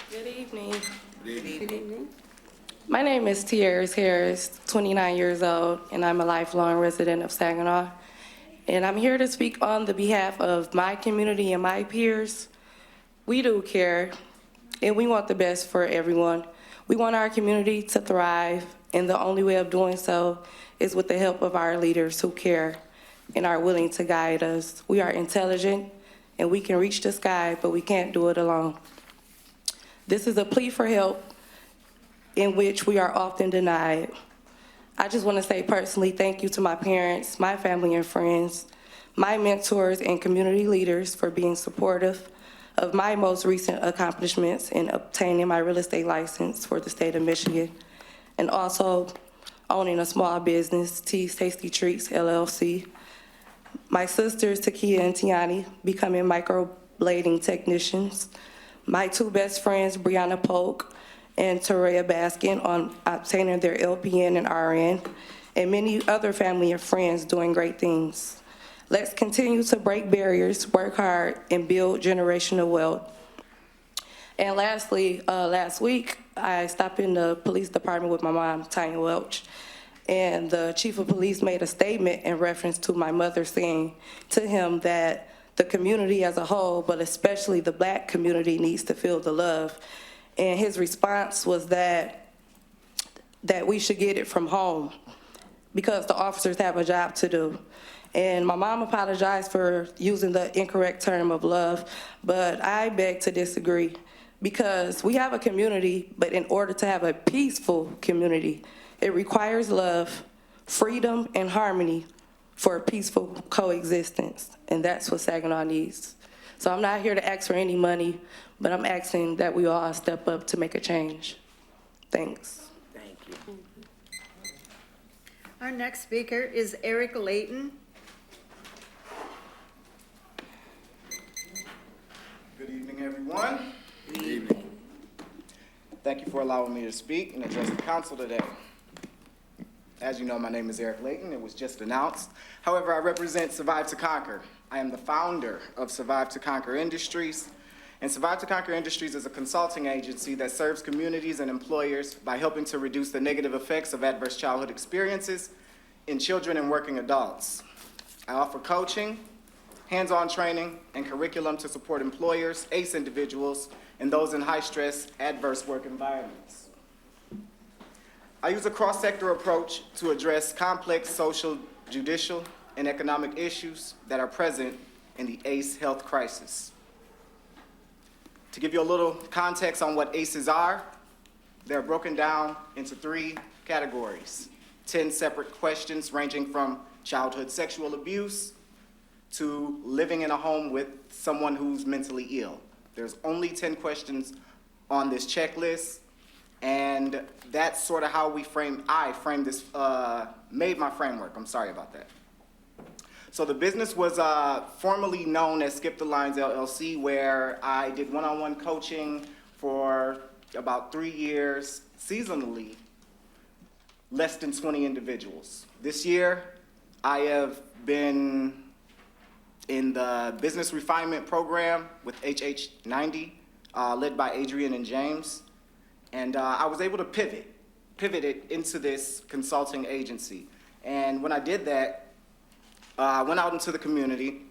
Good evening.
Good evening.
My name is Tiara Harris, 29 years old, and I'm a lifelong resident of Saginaw. And I'm here to speak on the behalf of my community and my peers. We do care, and we want the best for everyone. We want our community to thrive, and the only way of doing so is with the help of our leaders who care and are willing to guide us. We are intelligent, and we can reach the sky, but we can't do it alone. This is a plea for help in which we are often denied. I just want to say personally thank you to my parents, my family and friends, my mentors and community leaders for being supportive of my most recent accomplishments in obtaining my real estate license for the state of Michigan, and also owning a small business, T's Tasty Treats, LLC. My sisters, Takia and Tiani, becoming microblading technicians. My two best friends, Brianna Polk and Toraya Baskin, on obtaining their LPN and RN, and many other family and friends doing great things. Let's continue to break barriers, work hard, and build generational wealth. And lastly, last week, I stopped in the police department with my mom, Tanya Welsh, and the chief of police made a statement in reference to my mother saying to him that the community as a whole, but especially the Black community, needs to feel the love. And his response was that we should get it from home because the officers have a job to do. And my mom apologized for using the incorrect term of love, but I beg to disagree because we have a community, but in order to have a peaceful community, it requires love, freedom and harmony for a peaceful coexistence, and that's what Saginaw needs. So I'm not here to ask for any money, but I'm asking that we all step up to make a change. Thanks.
Thank you.
Our next speaker is Eric Leighton.
Good evening, everyone. Good evening. Thank you for allowing me to speak and address the council today. As you know, my name is Eric Leighton. It was just announced. However, I represent Survive to Conquer. I am the founder of Survive to Conquer Industries. And Survive to Conquer Industries is a consulting agency that serves communities and employers by helping to reduce the negative effects of adverse childhood experiences in children and working adults. I offer coaching, hands-on training, and curriculum to support employers, ACE individuals, and those in high-stress, adverse work environments. I use a cross-sector approach to address complex social, judicial, and economic issues that are present in the ACE health crisis. To give you a little context on what ACEs are, they're broken down into 3 categories, 10 separate questions ranging from childhood sexual abuse to living in a home with someone who's mentally ill. There's only 10 questions on this checklist, and that's sort of how I framed this, made my framework. I'm sorry about that. So the business was formerly known as Skip the Lines LLC, where I did one-on-one coaching for about 3 years, seasonally, less than 20 individuals. This year, I have been in the business refinement program with HH90, led by Adrian and James. And I was able to pivot it into this consulting agency. And when I did that, I went out into the community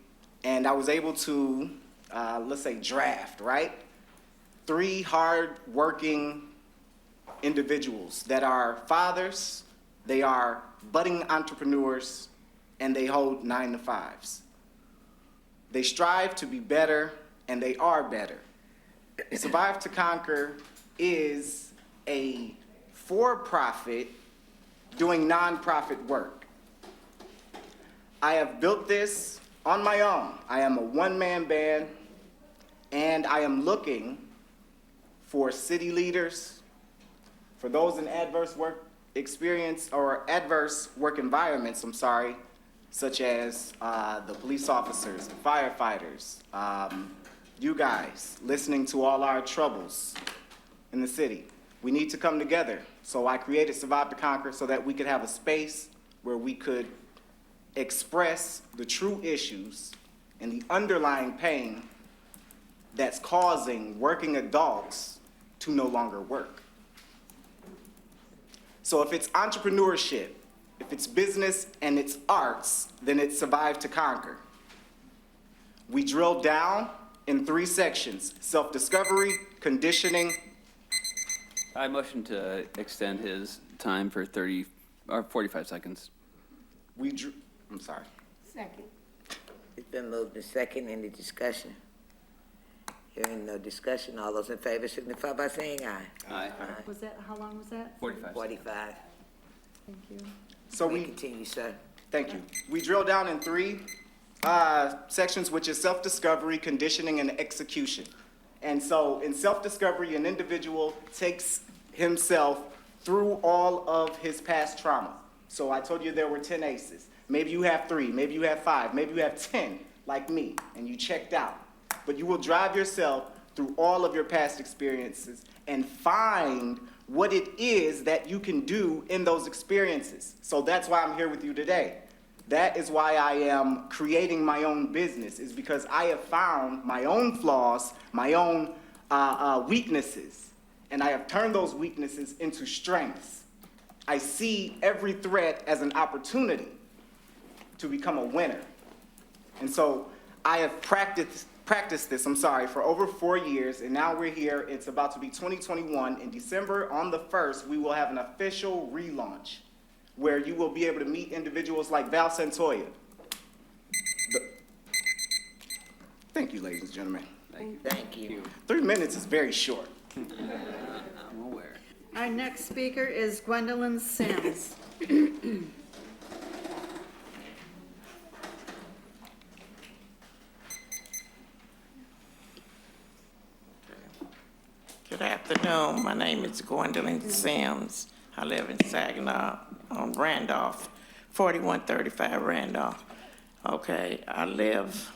and I was able to, let's say, draft, right? 3 hard-working individuals that are fathers, they are budding entrepreneurs, and they hold 9-to-5s. They strive to be better, and they are better. Survive to Conquer is a for-profit doing nonprofit work. I have built this on my own. I am a one-man band, and I am looking for city leaders, for those in adverse work experience or adverse work environments, such as the police officers, the firefighters, you guys listening to all our troubles in the city. We need to come together. So I created Survive to Conquer so that we could have a space where we could express the true issues and the underlying pain that's causing working adults to no longer work. So if it's entrepreneurship, if it's business and it's arts, then it's Survive to Conquer. We drill down in 3 sections: self-discovery, conditioning.
I motion to extend his time for 30 or 45 seconds.
I'm sorry.
Second.
It's been moved and second. Any discussion? Hearing no discussion, all those in favor signify by saying aye.
Aye.
Was that, how long was that?
45.
45.
Thank you.
So
we continue, sir.
Thank you. We drill down in 3 sections, which is self-discovery, conditioning, and execution. And so in self-discovery, an individual takes himself through all of his past trauma. So I told you there were 10 ACEs. Maybe you have 3, maybe you have 5, maybe you have 10, like me, and you checked out. But you will drive yourself through all of your past experiences and find what it is that you can do in those experiences. So that's why I'm here with you today. That is why I am creating my own business, is because I have found my own flaws, my own weaknesses, and I have turned those weaknesses into strengths. I see every threat as an opportunity to become a winner. And so I have practiced this, for over 4 years, and now we're here. It's about to be 2021. In December, on the 1st, we will have an official relaunch where you will be able to meet individuals like Val Santoya. Thank you, ladies and gentlemen.
Thank you.
3 minutes is very short.
I'm aware.
Our next speaker is Gwendolyn Sims.
afternoon. My name is Gwendolyn Sims. I live in Saginaw on Randolph, 4135 Randolph. Okay, I live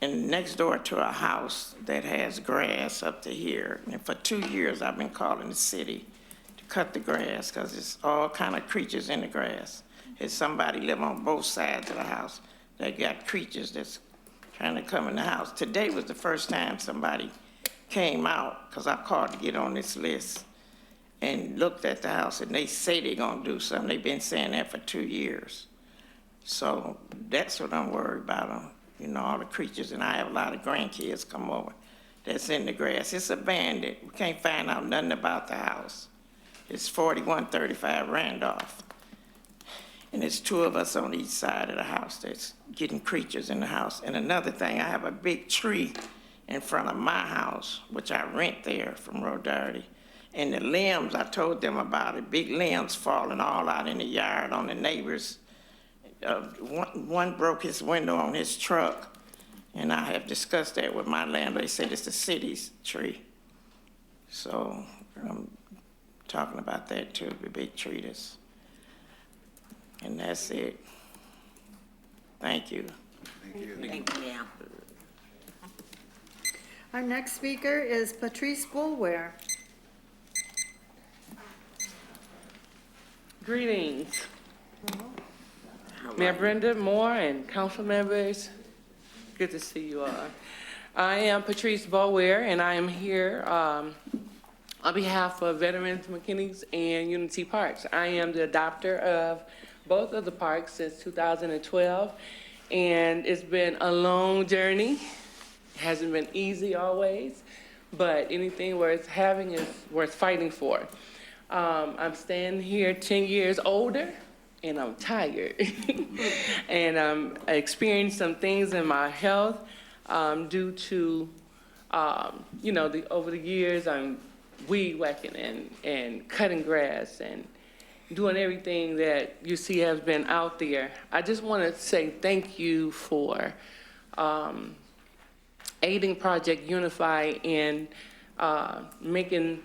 next door to a house that has grass up to here. And for 2 years, I've been calling the city to cut the grass because there's all kind of creatures in the grass. There's somebody live on both sides of the house. They got creatures that's trying to come in the house. Today was the first time somebody came out, because I called to get on this list, and looked at the house, and they say they're going to do something. They've been saying that for 2 years. So that's what I'm worried about, you know, all the creatures, and I have a lot of grandkids come over that's in the grass. It's abandoned. We can't find out nothing about the house. It's 4135 Randolph. And there's 2 of us on each side of the house that's getting creatures in the house. And another thing, I have a big tree in front of my house, which I rent there from Rodarty. And the limbs, I told them about it, big limbs falling all out in the yard on the neighbors. One broke his window on his truck, and I have discussed that with my landlord. They said it's the city's tree. So I'm talking about that too, the big tree that's. And that's it. Thank you.
Thank you, ma'am.
Our next speaker is Patrice Boulware.
Greetings. Mayor Brenda Moore and council members, good to see you all. I am Patrice Boulware, and I am here on behalf of Veterans Mechanics and Unity Parks. I am the adopter of both of the parks since 2012, and it's been a long journey. It hasn't been easy always, but anything worth having is worth fighting for. I'm standing here 10 years older, and I'm tired. And I experienced some things in my health due to, you know, over the years, I'm weed whacking and cutting grass and doing everything that you see has been out there. I just want to say thank you for aiding Project Unify in making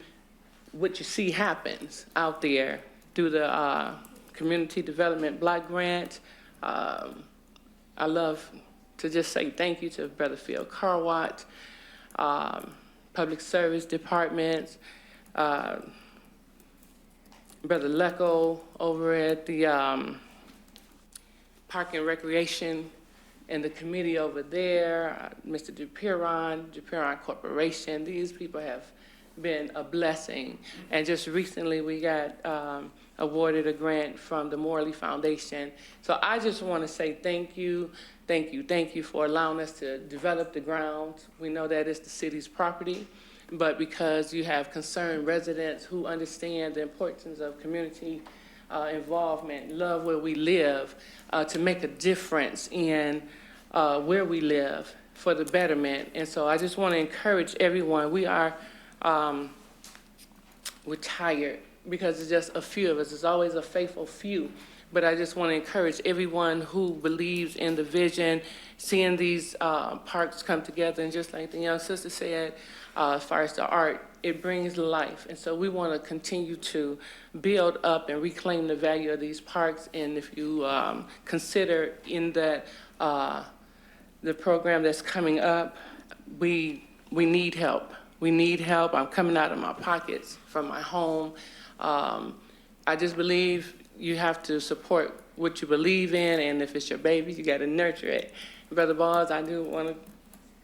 what you see happens out there through the Community Development Block Grant. I love to just say thank you to Brother Phil Carwatt, Public Service Departments, Brother Lecco over at the Park and Recreation and the committee over there, Mr. Duperon Corporation. These people have been a blessing. And just recently we got awarded a grant from the Morley Foundation. So I just want to say thank you for allowing us to develop the grounds. We know that it's the city's property, but because you have concerned residents who understand the importance of community involvement, love where we live, to make a difference in where we live for the betterment. And so I just want to encourage everyone. We're tired because it's just a few of us. It's always a faithful few. But I just want to encourage everyone who believes in the vision, seeing these parks come together, and just like the young sister said, as far as the art, it brings life. And so we want to continue to build up and reclaim the value of these parks. And if you consider in that the program that's coming up, we need help. We need help. I'm coming out of my pockets from my home. I just believe you have to support what you believe in, and if it's your baby, you got to nurture it. Brother Balls, I do want to,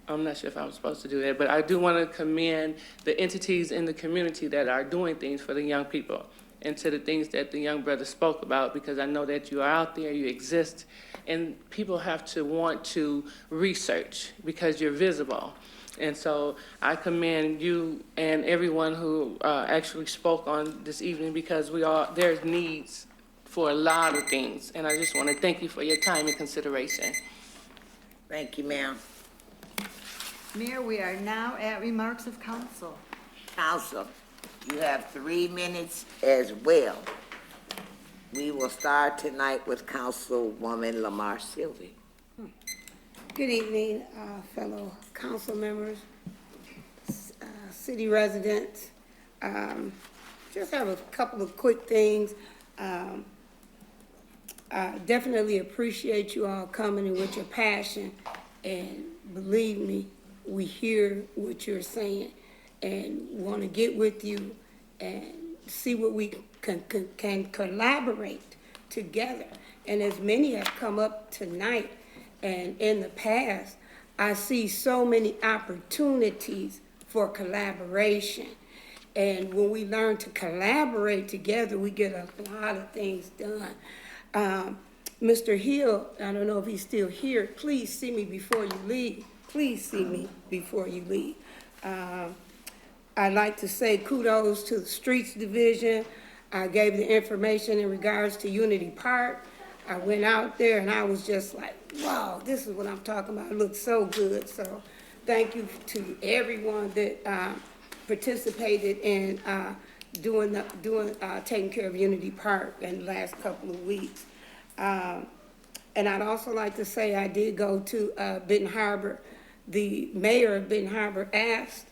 I'm not sure if I'm supposed to do that, but I do want to commend the entities in the community that are doing things for the young people, and to the things that the young brother spoke about, because I know that you are out there, you exist, and people have to want to research because you're visible. And so I commend you and everyone who actually spoke on this evening, because there's needs for a lot of things. And I just want to thank you for your time and consideration.
Thank you, ma'am.
Mayor, we are now at remarks of council.
Council, you have 3 minutes as well. We will start tonight with Councilwoman Lamar Sylvie.
Good evening, fellow council members, city residents. Just have a couple of quick things. I definitely appreciate you all coming in with your passion, and believe me, we hear what you're saying and want to get with you and see what we can collaborate together. And as many have come up tonight and in the past, I see so many opportunities for collaboration. And when we learn to collaborate together, we get a lot of things done. Mr. Hill, I don't know if he's still here, please see me before you leave. Please see me before you leave. I'd like to say kudos to the Streets Division. I gave the information in regards to Unity Park. I went out there and I was just like, wow, this is what I'm talking about. It looks so good. So thank you to everyone that participated in taking care of Unity Park in the last couple of weeks. And I'd also like to say I did go to Benton Harbor. The mayor of Benton Harbor asked,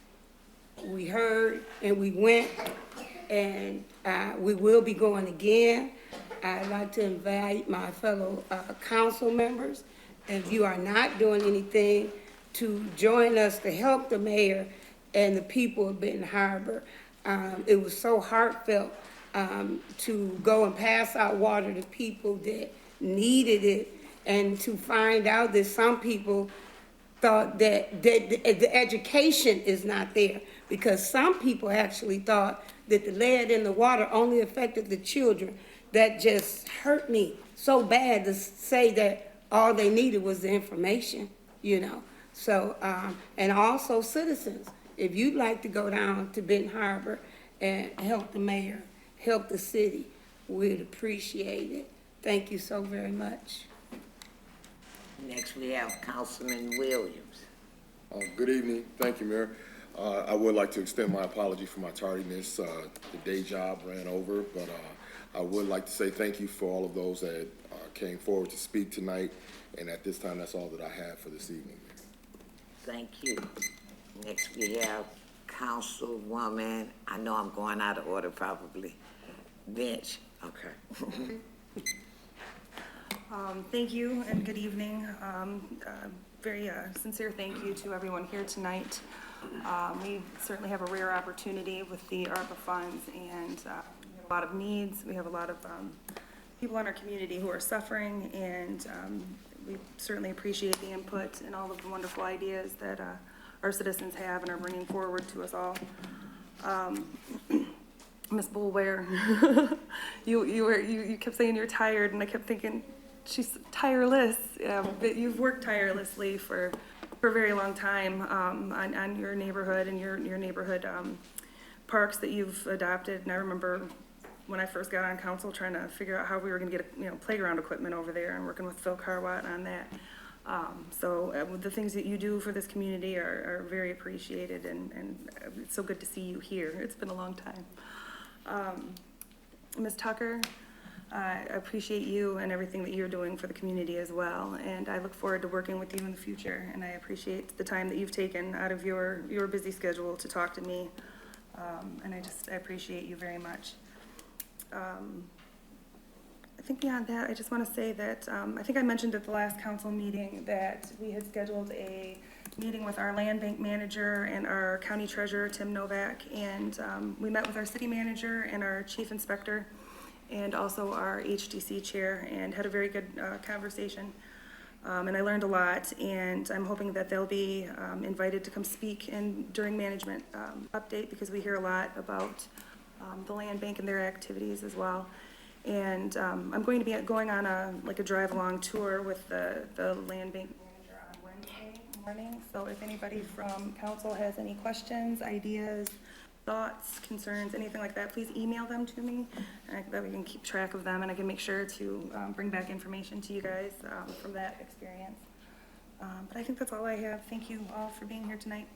we heard, and we went, and we will be going again. I'd like to invite my fellow council members, if you are not doing anything, to join us to help the mayor and the people of Benton Harbor. It was so heartfelt to go and pass out water to people that needed it, and to find out that some people thought that the education is not there, because some people actually thought that the lead in the water only affected the children. That just hurt me so bad to say that all they needed was the information, you know. So, and also citizens, if you'd like to go down to Benton Harbor and help the mayor, help the city, we'd appreciate it. Thank you so very much.
Next, we have Councilman Williams.
Good evening. Thank you, Mayor. I would like to extend my apology for my tardiness. The day job ran over, but I would like to say thank you for all of those that came forward to speak tonight. And at this time, that's all that I have for this evening.
Thank you. Next, we have Councilwoman, I know I'm going out of order probably, Bench. Okay.
Thank you and good evening. Very sincere thank you to everyone here tonight. We certainly have a rare opportunity with the ARPA funds, and we have a lot of needs. We have a lot of people in our community who are suffering, and we certainly appreciate the input and all of the wonderful ideas that our citizens have and are bringing forward to us all. Ms. Boulware, you kept saying you're tired, and I kept thinking, she's tireless, but you've worked tirelessly for a very long time on your neighborhood and your neighborhood parks that you've adopted. And I remember when I first got on council trying to figure out how we were going to get playground equipment over there, and working with Phil Carwatt on that. So the things that you do for this community are very appreciated, and it's so good to see you here. It's been a long time. Ms. Tucker, I appreciate you and everything that you're doing for the community as well, and I look forward to working with you in the future, and I appreciate the time that you've taken out of your busy schedule to talk to me, and I appreciate you very much. I think beyond that, I just want to say that I think I mentioned at the last council meeting that we had scheduled a meeting with our land bank manager and our county treasurer, Tim Novak, and we met with our city manager and our chief inspector and also our HDC chair, and had a very good conversation. And I learned a lot, and I'm hoping that they'll be invited to come speak during management update, because we hear a lot about the land bank and their activities as well. And I'm going to be going on a drive-along tour with the land bank manager on Wednesday morning. So if anybody from council has any questions, ideas, thoughts, concerns, anything like that, please email them to me, and that we can keep track of them, and I can make sure to bring back information to you guys from that experience. But I think that's all I have. Thank you all for being here tonight.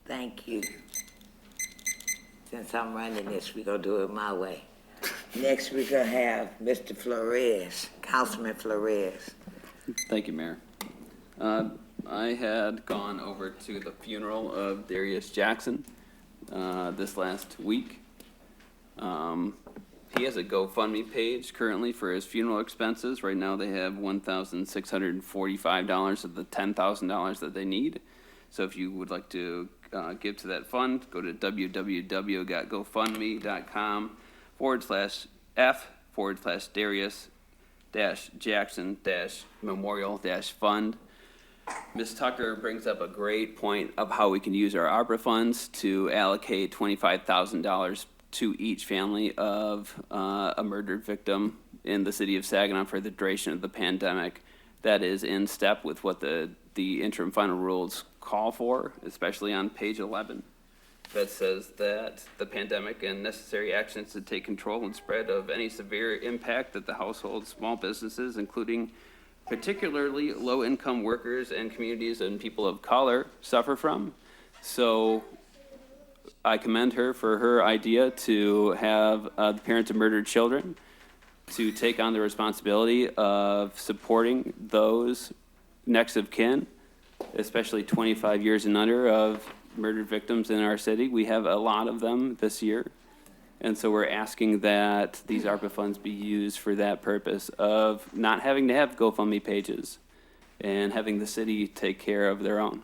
Thank you. Since I'm running this, we're going to do it my way. Next, we're going to have Mr. Flores, Councilman Flores.
Thank you, Mayor. I had gone over to the funeral of Darius Jackson
this last week. He has a GoFundMe page currently for his funeral expenses. Right now they have $1,645 of the $10,000 that they need. So if you would like to give to that fund, go to www.gofundme.com/F/Darius-Jackson-Memorial-Fund. Ms. Tucker brings up a great point of how we can use our ARPA funds to allocate $25,000 to each family of a murdered victim in the city of Saginaw for the duration of the pandemic. That is in step with what the interim final rules call for, especially on page 11. That says that the pandemic and necessary actions to take control and spread of any severe impact that the household, small businesses, including particularly low-income workers and communities and people of color suffer from. So I commend her for her idea to have the parents of murdered children to take on the responsibility of supporting those next of kin, especially 25 years and under of murdered victims in our city. We have a lot of them this year. And so we're asking that these ARPA funds be used for that purpose of not having to have GoFundMe pages and having the city take care of their own.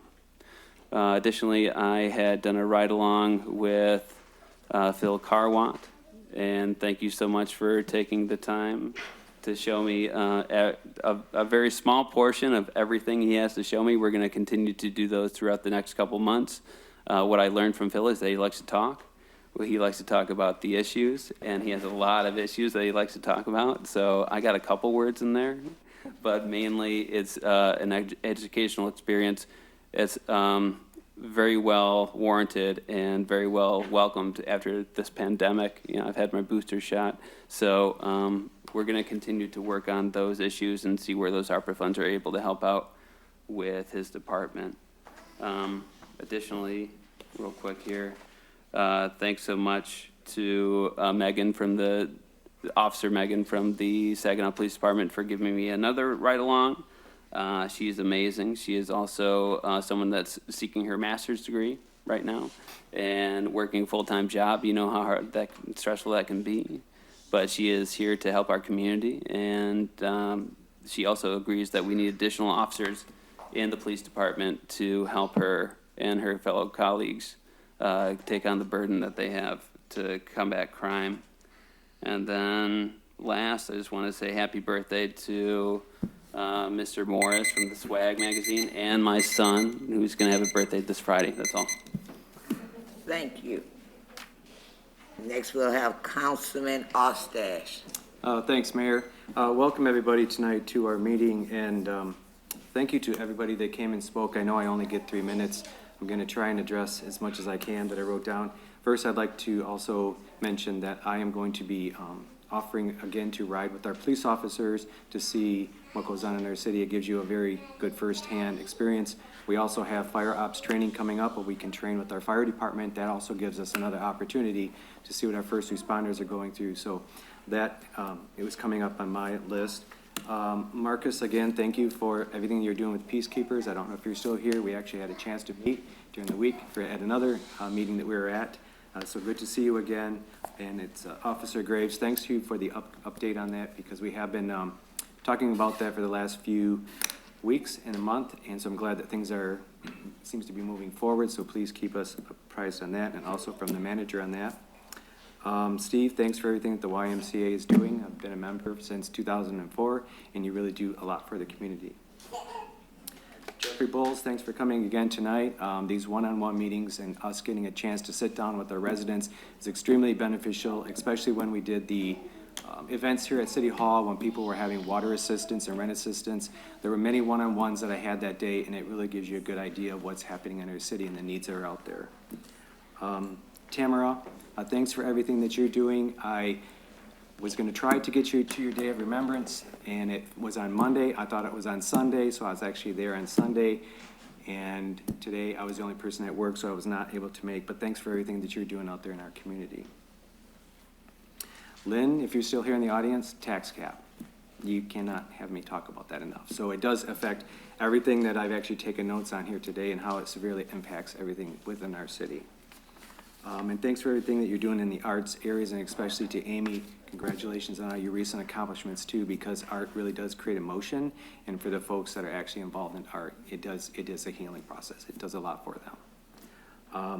Additionally, I had done a ride-along with Phil Carwant, and thank you so much for taking the time to show me a very small portion of everything he has to show me. We're going to continue to do those throughout the next couple months. What I learned from Phil is that he likes to talk. Well, he likes to talk about the issues, and he has a lot of issues that he likes to talk about. So I got a couple words in there, but mainly it's an educational experience. It's very well warranted and very well welcomed after this pandemic. You know, I've had my booster shot. So we're going to continue to work on those issues and see where those ARPA funds are able to help out with his department. Additionally, real quick here, thanks so much to Megan from Officer Megan from the Saginaw Police Department for giving me another ride-along. She is amazing. She is also someone that's seeking her master's degree right now and working a full-time job. You know how hard stressful that can be. But she is here to help our community, and she also agrees that we need additional officers in the police department to help her and her fellow colleagues take on the burden that they have to combat crime. And then last, I just want to say happy birthday to Mr. Morris from the Swag magazine and my son, who's going to have a birthday this Friday. That's all.
Thank you. Next, we'll have Councilman Ostash.
Thanks, Mayor. Welcome everybody tonight to our meeting, and thank you to everybody that came and spoke. I know I only get 3 minutes. I'm going to try and address as much as I can that I wrote down. First, I'd like to also mention that I am going to be offering again to ride with our police officers to see what goes on in our city. It gives you a very good first-hand experience. We also have fire ops training coming up where we can train with our fire department. That also gives us another opportunity to see what our first responders are going through. So that, it was coming up on my list. Marcus, again, thank you for everything you're doing with Peacekeepers. I don't know if you're still here. We actually had a chance to meet during the week at another meeting that we were at. So good to see you again. And it's Officer Graves. Thanks to you for the update on that, because we have been talking about that for the last few weeks and a month, and so I'm glad that things seems to be moving forward. So please keep us apprised on that, and also from the manager on that. Steve, thanks for everything that the YMCA is doing. I've been a member since 2004, and you really do a lot for the community. Jeffrey Bowles, thanks for coming again tonight. These one-on-one meetings and us getting a chance to sit down with our residents is extremely beneficial, especially when we did the events here at City Hall when people were having water assistance and rent assistance. There were many one-on-ones that I had that day, and it really gives you a good idea of what's happening in our city and the needs that are out there. Tamara, thanks for everything that you're doing. I was going to try to get you to your Day of Remembrance, and it was on Monday. I thought it was on Sunday, so I was actually there on Sunday. And today I was the only person at work, so I was not able to make. But thanks for everything that you're doing out there in our community. Lynn, if you're still here in the audience, tax cap. You cannot have me talk about that enough. So it does affect everything that I've actually taken notes on here today and how it severely impacts everything within our city. And thanks for everything that you're doing in the arts areas, and especially to Amy. Congratulations on all your recent accomplishments too, because art really does create emotion. And for the folks that are actually involved in art, it is a healing process. It does a lot for them. I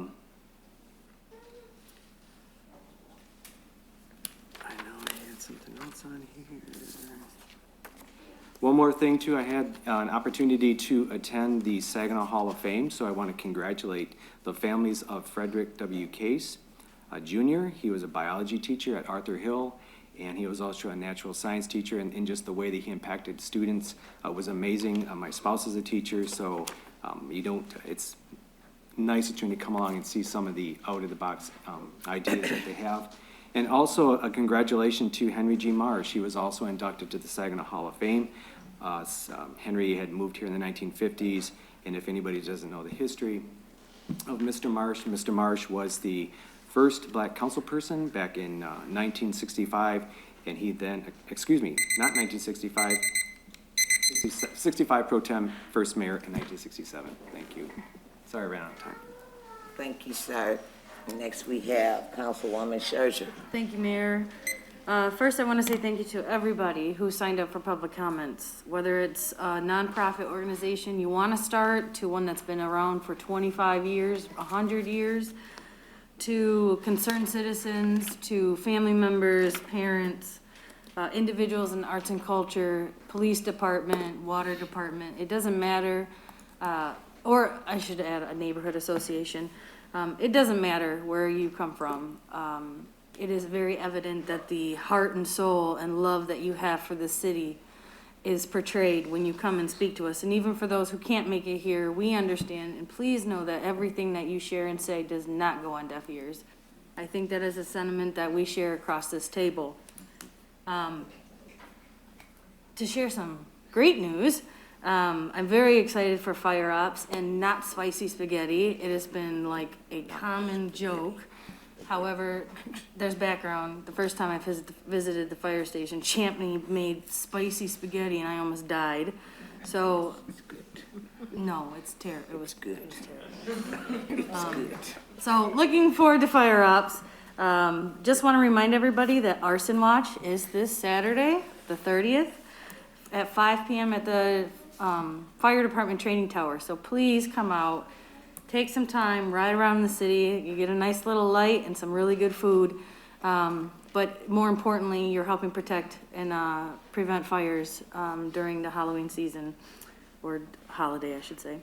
know I had something else on here. One more thing too, I had an opportunity to attend the Saginaw Hall of Fame, so I want to congratulate the families of Frederick W. Case Jr. He was a biology teacher at Arthur Hill, and he was also a natural science teacher, and just the way that he impacted students was amazing. My spouse is a teacher, so it's nice to come along and see some of the out-of-the-box ideas that they have. And also a congratulations to Henry G. Marsh. He was also inducted to the Saginaw Hall of Fame. Henry had moved here in the 1950s, and if anybody doesn't know the history of Mr. Marsh was the first black councilperson back in 1965, and he then, excuse me, not 1965, 65 pro tem, first mayor in 1967. Thank you. Sorry I ran out of time.
Thank you, sir. Next we have Councilwoman Churchill.
Thank you, Mayor. First, I want to say thank you to everybody who signed up for public comments, whether it's a nonprofit organization you want to start, to one that's been around for 25 years, 100 years, to concerned citizens, to family members, parents, individuals in arts and culture, police department, water department. It doesn't matter, or I should add a neighborhood association. It doesn't matter where you come from. It is very evident that the heart and soul and love that you have for the city is portrayed when you come and speak to us. And even for those who can't make it here, we understand. And please know that everything that you share and say does not go on deaf ears. I think that is a sentiment that we share across this table. To share some great news, I'm very excited for Fire Ops and not spicy spaghetti. It has been like a common joke. However, there's background. The first time I visited the fire station, Champney made spicy spaghetti and I almost died. So, no, it's terrible. It was good. So looking forward to Fire Ops. Just want to remind everybody that Arson Watch is this Saturday, the 30th, at 5 p.m. at the Fire Department Training Tower. So please come out. Take some time, ride around the city. You get a nice little light and some really good food. But more importantly, you're helping protect and prevent fires during the Halloween season, or holiday, I should say.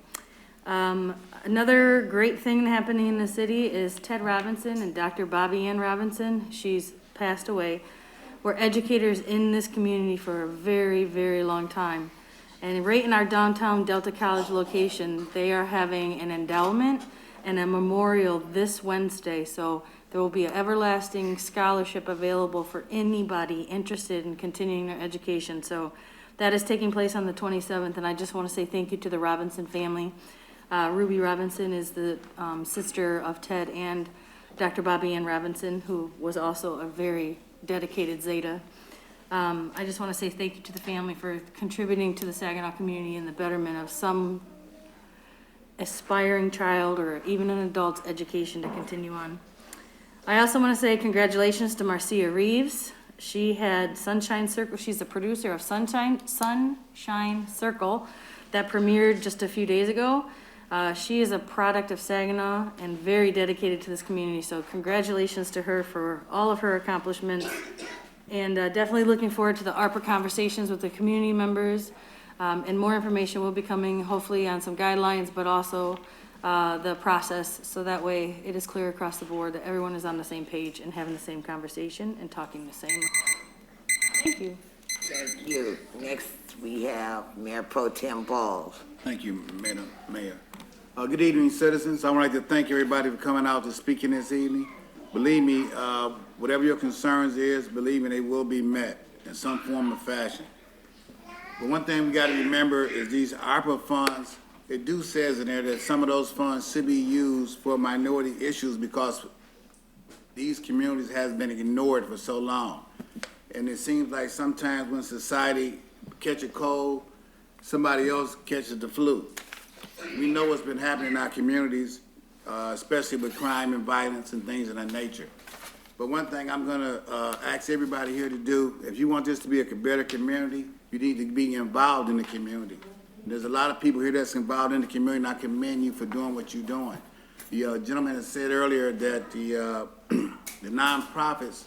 Another great thing happening in the city is Ted Robinson and Dr. Bobby Ann Robinson. She's passed away. Were educators in this community for a very, very long time. And right in our downtown Delta College location, they are having an endowment and a memorial this Wednesday. So there will be an everlasting scholarship available for anybody interested in continuing their education. So that is taking place on the 27th, and I just want to say thank you to the Robinson family. Ruby Robinson is the sister of Ted and Dr. Bobby Ann Robinson, who was also a very dedicated Zeta. I just want to say thank you to the family for contributing to the Saginaw community and the betterment of some aspiring child or even an adult's education to continue on. I also want to say congratulations to Marcia Reeves. She had Sunshine Circle. She's the producer of Sunshine Circle that premiered just a few days ago. She is a product of Saginaw and very dedicated to this community. So congratulations to her for all of her accomplishments. And definitely looking forward to the ARPA conversations with the community members. And more information will be coming, hopefully, on some guidelines, but also the process. So that way it is clear across the board that everyone is on the same page and having the same conversation and talking the same. Thank you.
Thank you. Next, we have Mayor Pro Tem Balls.
Thank you, Mayor. Good evening, citizens. I would like to thank everybody for coming out to speaking this evening. Believe me, whatever your concerns is, believe me, they will be met in some form or fashion. But one thing we got to remember is these ARPA funds, it do says in there that some of those funds should be used for minority issues because these communities has been ignored for so long. And it seems like sometimes when society catch a cold, somebody else catches the flu. We know what's been happening in our communities especially with crime and violence and things of that nature. But one thing I'm gonna ask everybody here to do, if you want this to be a better community, you need to be involved in the community. There's a lot of people here that's involved in the community, and I commend you for doing what you're doing. The gentleman has said earlier that the nonprofits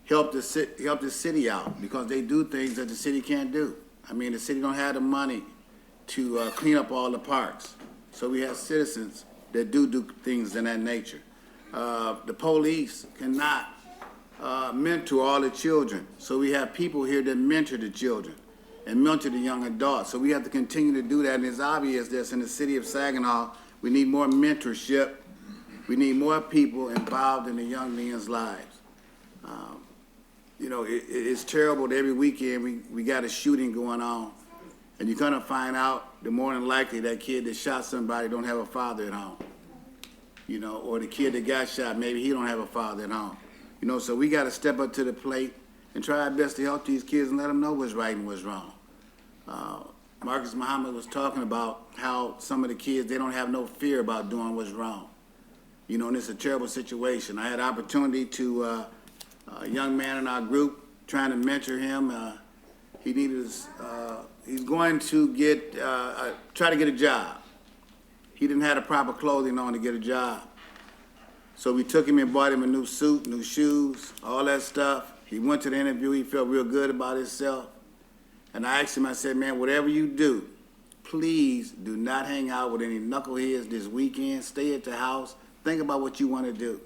help the city out because they do things that the city can't do. I mean, the city don't have the money to clean up all the parks. So we have citizens that do things in that nature. The police cannot mentor all the children. So we have people here that mentor the children and mentor the young adults. So we have to continue to do that. And it's obvious that in the city of Saginaw, we need more mentorship. We need more people involved in the young men's lives. You know, it's terrible that every weekend we got a shooting going on. And you're gonna find out, the more than likely, that kid that shot somebody don't have a father at home. You know, or the kid that got shot, maybe he don't have a father at home. You know, so we gotta step up to the plate and try our best to help these kids and let them know what's right and what's wrong. Marcus Muhammad was talking about how some of the kids, they don't have no fear about doing what's wrong. You know, and it's a terrible situation. I had an opportunity to, a young man in our group, trying to mentor him. He needed, he's going to get, try to get a job. He didn't have the proper clothing on to get a job. So we took him and bought him a new suit, new shoes, all that stuff. He went to the interview, he felt real good about himself. And I asked him, I said, man, whatever you do, please do not hang out with any knuckleheads this weekend. Stay at the house. Think about what you want to do.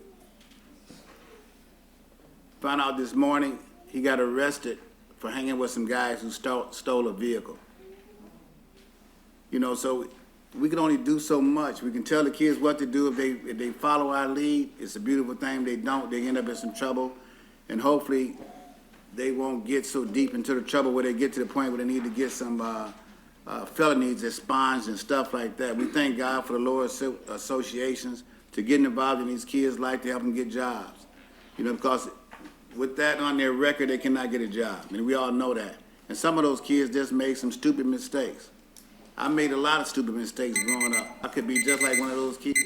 Found out this morning he got arrested for hanging with some guys who stole a vehicle. You know, so we can only do so much. We can tell the kids what to do if they follow our lead. It's a beautiful thing. They don't, they end up in some trouble. And hopefully they won't get so deep into the trouble where they get to the point where they need to get some felonies expunged and stuff like that. We thank God for the lower associations to getting involved in these kids' life to help them get jobs. You know, because with that on their record, they cannot get a job. I mean, we all know that. And some of those kids just made some stupid mistakes. I made a lot of stupid mistakes growing up. I could be just like one of those kids.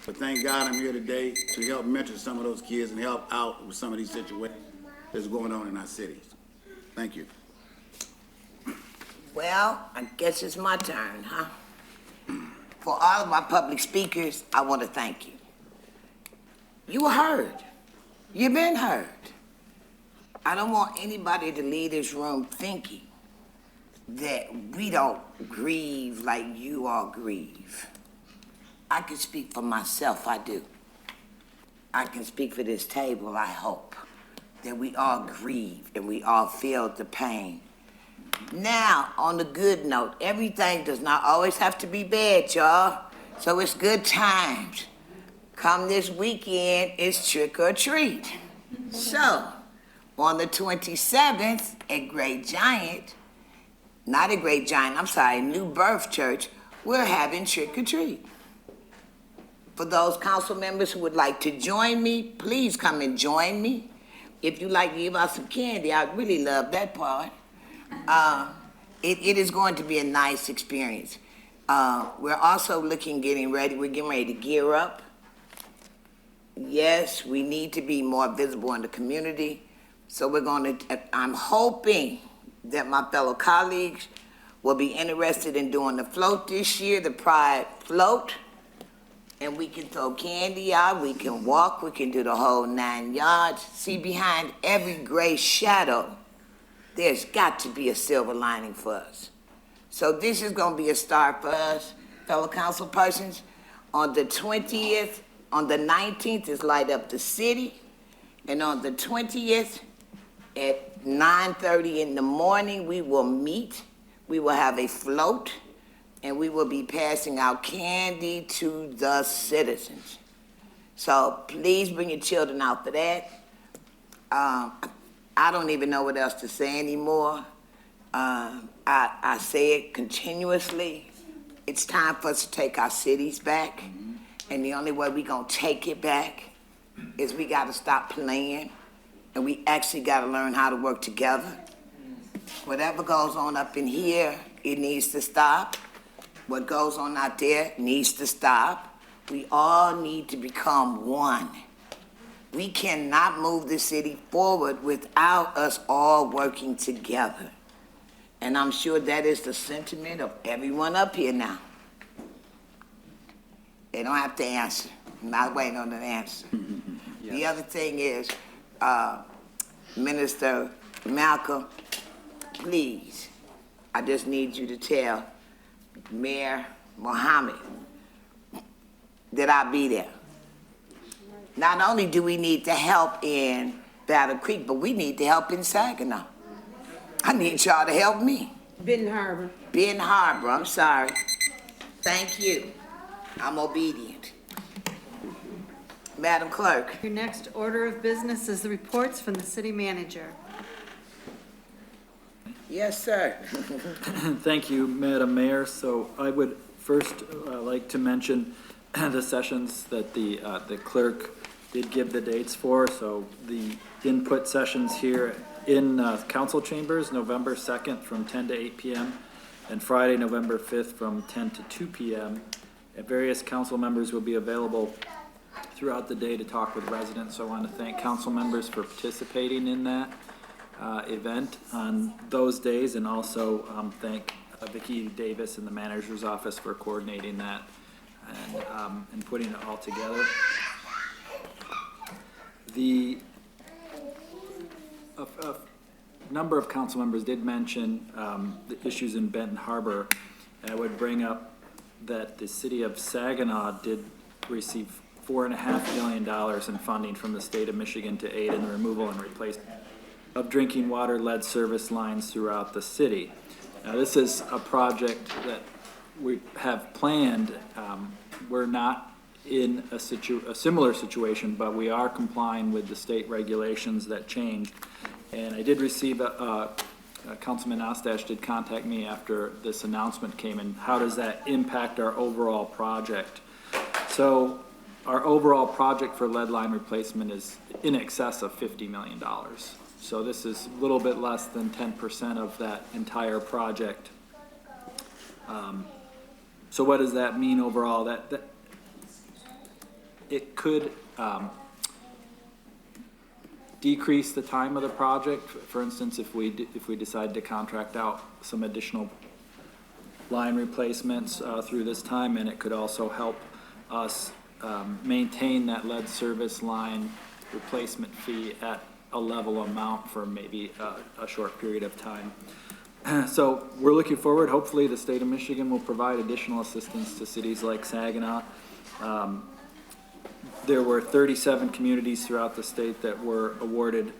But thank God I'm here today to help mentor some of those kids and help out with some of these situations that's going on in our cities. Thank you.
Well, I guess it's my turn, huh? For all of my public speakers, I want to thank you. You were heard. You've been heard. I don't want anybody to leave this room thinking that we don't grieve like you all grieve. I can speak for myself, I do. I can speak for this table, I hope, that we all grieve and we all feel the pain. Now, on the good note, everything does not always have to be bad, y'all. So it's good times. Come this weekend, it's trick or treat. So, on the 27th at Great Giant, not a Great Giant, I'm sorry, New Birth Church, we're having trick or treat. For those council members who would like to join me, please come and join me. If you like to give out some candy, I'd really love that part. It is going to be a nice experience. We're also we're getting ready to gear up. Yes, we need to be more visible in the community. So I'm hoping that my fellow colleagues will be interested in doing the float this year, the Pride Float. And we can throw candy out, we can walk, we can do the whole 9 yards. See, behind every gray shadow, there's got to be a silver lining for us. So this is gonna be a start for us, fellow council persons. On the 20th, on the 19th is Light Up the City. And on the 20th at 9:30 in the morning, we will meet. We will have a float and we will be passing out candy to the citizens. So please bring your children out for that. I don't even know what else to say anymore. I say it continuously. It's time for us to take our cities back. And the only way we're gonna take it back is we gotta stop playing and we actually gotta learn how to work together. Whatever goes on up in here, it needs to stop. What goes on out there needs to stop. We all need to become one. We cannot move the city forward without us all working together. And I'm sure that is the sentiment of everyone up here now. They don't have to answer. I'm not waiting on an answer.
Yes.
The other thing is, Minister Malcolm, please, I just need you to tell Mayor Mohammed that I'll be there. Not only do we need to help in Battle Creek, but we need to help in Saginaw. I need y'all to help me.
Benton Harbor.
Benton Harbor, I'm sorry. Thank you. I'm obedient. Madam Clerk.
Your next order of business is the reports from the city manager.
Yes, sir.
Thank you, Madam Mayor. So I would first like to mention the sessions that the clerk did give the dates for. So the input sessions here in council chambers, November 2nd from 10 to 8 p.m. and Friday, November 5th from 10 to 2 p.m. And various council members will be available throughout the day to talk with residents. So I want to thank council members for participating in that event on those days, and also thank Vicki Davis in the manager's office for coordinating that and putting it all together. A number of council members did mention the issues in Benton Harbor. I would bring up that the city of Saginaw did receive $4.5 million in funding from the state of Michigan to aid in the removal and replacement of drinking water lead service lines throughout the city. Now, this is a project that we have planned. We're not in a similar situation, but we are complying with the state regulations that changed. And I did receive Councilman Ostash did contact me after this announcement came in. How does that impact our overall project? So our overall project for lead line replacement is in excess of $50 million. So this is a little bit less than 10% of that entire project. So what does that mean overall? That it could decrease the time of the project. For instance, if we decide to contract out some additional line replacements through this time, and it could also help us maintain that lead service line replacement fee at a level amount for maybe a short period of time. So we're looking forward. Hopefully the state of Michigan will provide additional assistance to cities like Saginaw. There were 37 communities throughout the state that were awarded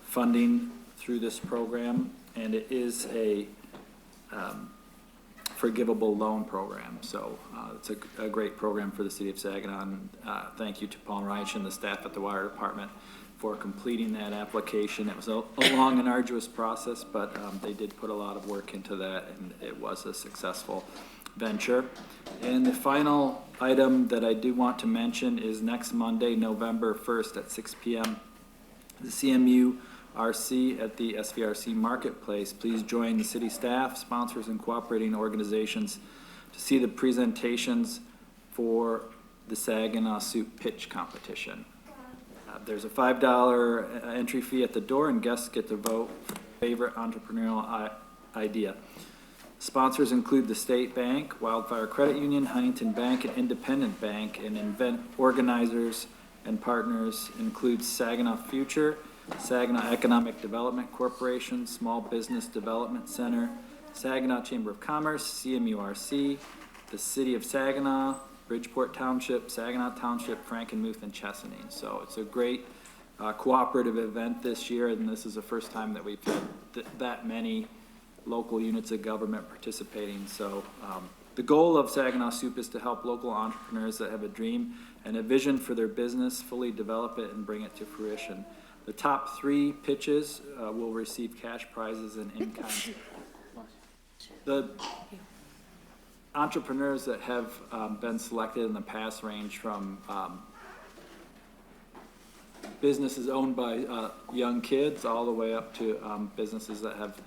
funding through this program, and it is a forgivable loan program. So it's a great program for the city of Saginaw, and thank you to Paul Reich and the staff at the Water Department for completing that application. It was a long and arduous process, but they did put a lot of work into that, and it was a successful venture. And the final item that I do want to mention is next Monday, November 1st at 6 p.m. the CMU RC at the SVRC Marketplace. Please join the city staff, sponsors, and cooperating organizations to see the presentations for the Saginaw Soup Pitch Competition. There's a $5 entry fee at the door, and guests get to vote for favorite entrepreneurial idea. Sponsors include the State Bank, Wildfire Credit Union, Huntington Bank, and Independent Bank, and event organizers and partners include Saginaw Future, Saginaw Economic Development Corporation, Small Business Development Center, Saginaw Chamber of Commerce, CMURC, the City of Saginaw, Bridgeport Township, Saginaw Township, Frankenmuth, and Chesaning. So it's a great cooperative event this year, and this is the first time that we've had that many local units of government participating. So the goal of Saginaw Soup is to help local entrepreneurs that have a dream and a vision for their business fully develop it and bring it to fruition. The top 3 pitches will receive cash prizes and in-kind. The entrepreneurs that have been selected in the past range from businesses owned by young kids all the way up to businesses that have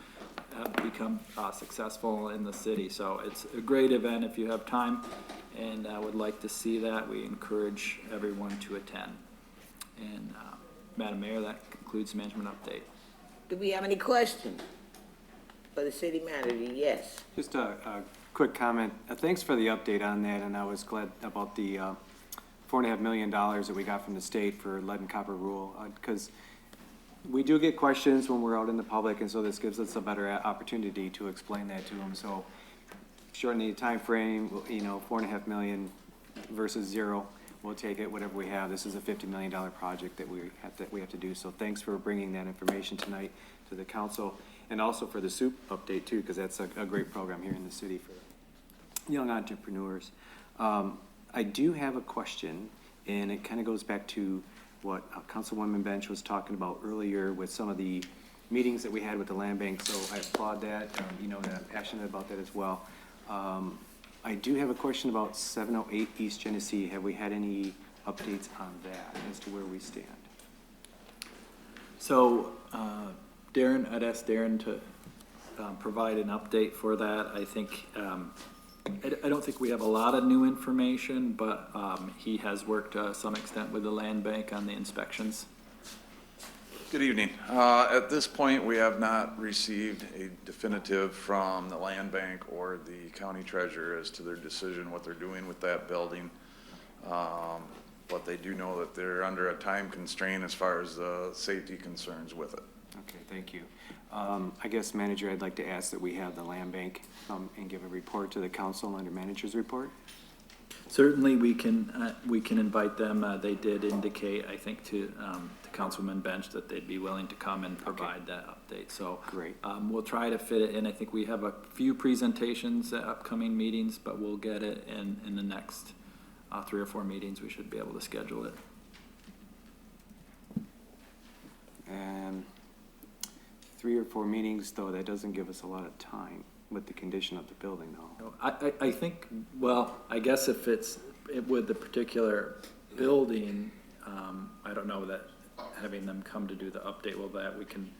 become successful in the city. So it's a great event if you have time, and I would like to see that. We encourage everyone to attend. And Madam Mayor, that concludes management update.
Do we have any questions for the city manager? Yes.
Just a quick comment. Thanks for the update on that, and I was glad about the $4.5 million that we got from the state for lead and copper rule, because we do get questions when we're out in the public, and so this gives us a better opportunity to explain that to them. So shortening the time frame, you know, $4.5 million versus zero, we'll take it, whatever we have. This is a $50 million project that we have to do. So thanks for bringing that information tonight to the council, and also for the soup update too, because that's a great program here in the city for young entrepreneurs. I do have a question, and it kind of goes back to what Councilwoman Bench was talking about earlier with some of the meetings that we had with the land bank. So I applaud that. You know, that I'm passionate about that as well. I do have a question about 708 East Genesee. Have we had any updates on that as to where we stand?
So, Darren, I'd ask Darren to provide an update for that. I think, I don't think we have a lot of new information, but he has worked to some extent with the land bank on the inspections.
Good evening. At this point, we have not received a definitive from the land bank or the county treasurer as to their decision, what they're doing with that building. But they do know that they're under a time constraint as far as safety concerns with it.
Okay, thank you. I guess, Manager, I'd like to ask that we have the land bank and give a report to the council under manager's report.
Certainly, we can invite them. They did indicate, I think, to Councilman Bench that they'd be willing to come and provide that update. So
great.
We'll try to fit it in. I think we have a few presentations at upcoming meetings, but we'll get it in the next 3 or 4 meetings. We should be able to schedule it.
And 3 or 4 meetings, though, that doesn't give us a lot of time with the condition of the building, though.
I think, well, I guess if it's with the particular building, I don't know that having them come to do the update, well, that we can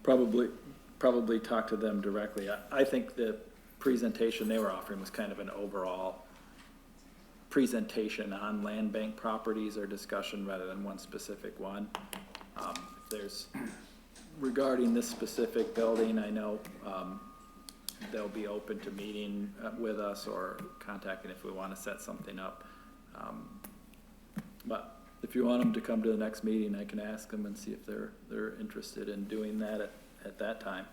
probably talk to them directly. I think the presentation they were offering was kind of an overall presentation on land bank properties or discussion rather than one specific one. If there's, regarding this specific building, I know they'll be open to meeting with us or contacting if we want to set something up. But if you want them to come to the next meeting, I can ask them and see if they're interested in doing that at that time.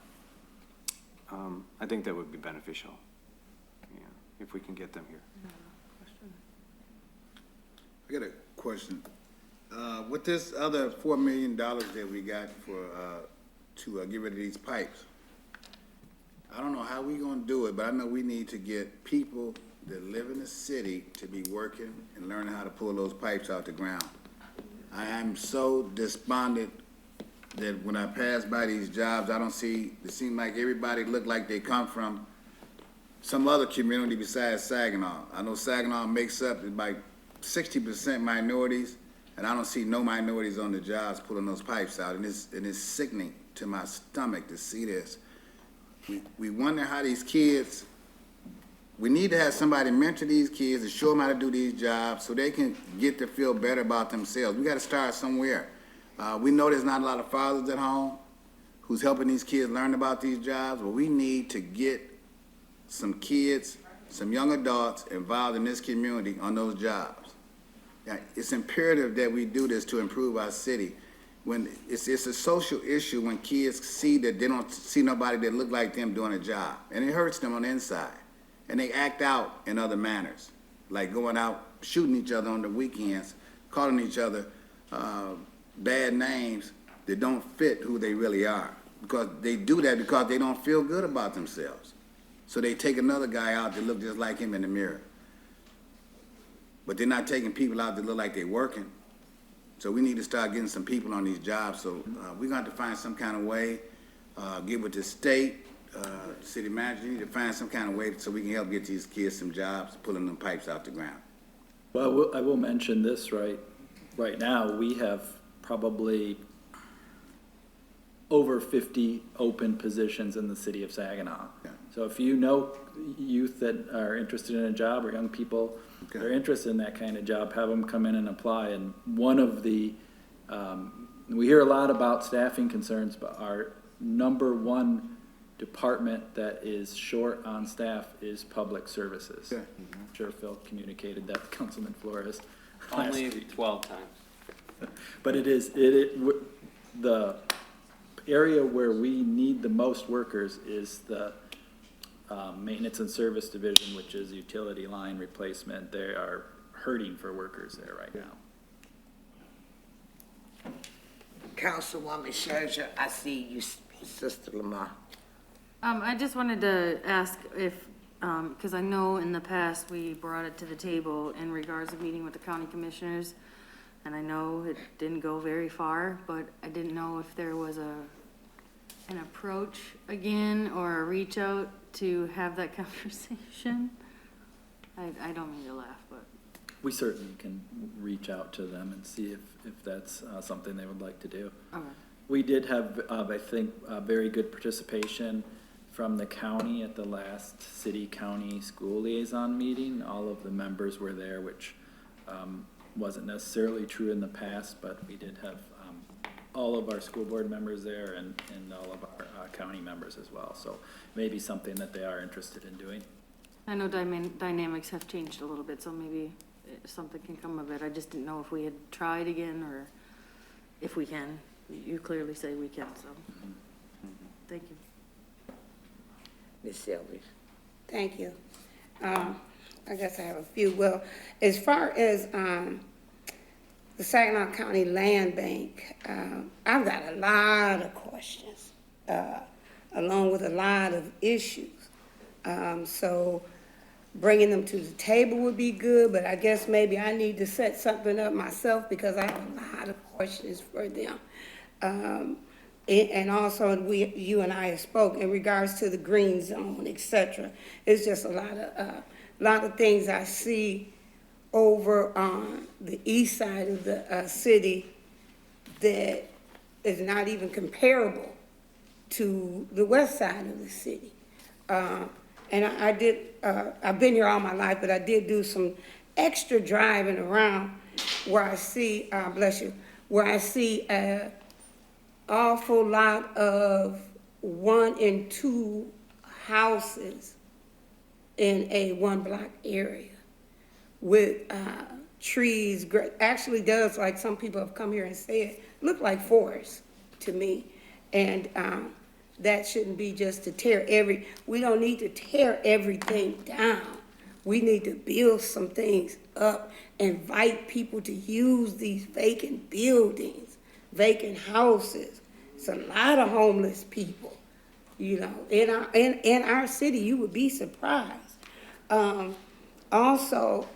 I think that would be beneficial, yeah, if we can get them here.
I got a question. With this other $4 million that we got for to get rid of these pipes, I don't know how we gonna do it, but I know we need to get people that live in the city to be working and learning how to pull those pipes out the ground. I am so despondent that when I pass by these jobs, I don't see, it seems like everybody look like they come from some other community besides Saginaw. I know Saginaw makes up about 60% minorities, and I don't see no minorities on the jobs pulling those pipes out, and it's sickening to my stomach to see this. We wonder how these kids, we need to have somebody mentor these kids and show them how to do these jobs so they can get to feel better about themselves. We got to start somewhere. We know there's not a lot of fathers at home who's helping these kids learn about these jobs, but we need to get some kids, some young adults involved in this community on those jobs. Now, it's imperative that we do this to improve our city. When it's a social issue when kids see that they don't see nobody that look like them doing a job, and it hurts them on the inside, and they act out in other manners, like going out shooting each other on the weekends, calling each other bad names that don't fit who they really are, because they do that because they don't feel good about themselves. So they take another guy out that look just like him in the mirror, but they're not taking people out that look like they're working. So we need to start getting some people on these jobs. So we're going to have to find some kind of way, get with the state, city manager, need to find some kind of way so we can help get these kids some jobs, pulling them pipes out the ground.
Well, I will mention this right now. We have probably over 50 open positions in the city of Saginaw. So if you know youth that are interested in a job or young people that are interested in that kind of job, have them come in and apply. And one of the, we hear a lot about staffing concerns, but our number one department that is short on staff is public services. I'm sure Phil communicated that to Councilman Flores.
Only 12 times.
But the area where we need the most workers is the maintenance and service division, which is utility line replacement. They are hurting for workers there right now.
Councilwoman Churchill, I see you, Sister Lamar.
I just wanted to ask if, because I know in the past we brought it to the table in regards to meeting with the county commissioners, and I know it didn't go very far, but I didn't know if there was an approach again or a reach out to have that conversation. I don't mean to laugh, but.
We certainly can reach out to them and see if that's something they would like to do.
Okay.
We did have, I think, very good participation from the county at the last city-county school liaison meeting. All of the members were there, which wasn't necessarily true in the past, but we did have all of our school board members there and all of our county members as well. So maybe something that they are interested in doing.
I know dynamics have changed a little bit, so maybe something can come of it. I just didn't know if we had tried again or if we can. You clearly say we can, so thank you.
Ms. Selby.
Thank you. I guess I have a few. Well, as far as the Saginaw County Land Bank, I've got a lot of questions, along with a lot of issues. So bringing them to the table would be good, but I guess maybe I need to set something up myself because I have a lot of questions for them. And also, you and I have spoke in regards to the green zone, etc. It's just a lot of things I see over on the east side of the city that is not even comparable to the west side of the city. And I've been here all my life, but I did do some extra driving around where I see, bless you, where I see an awful lot of 1 and 2 houses in a 1 block area with trees. Actually does, like some people have come here and said, look like forest to me. And that shouldn't be just to we don't need to tear everything down. We need to build some things up, invite people to use these vacant buildings, vacant houses. It's a lot of homeless people, you know, in our city. You would be surprised. Also,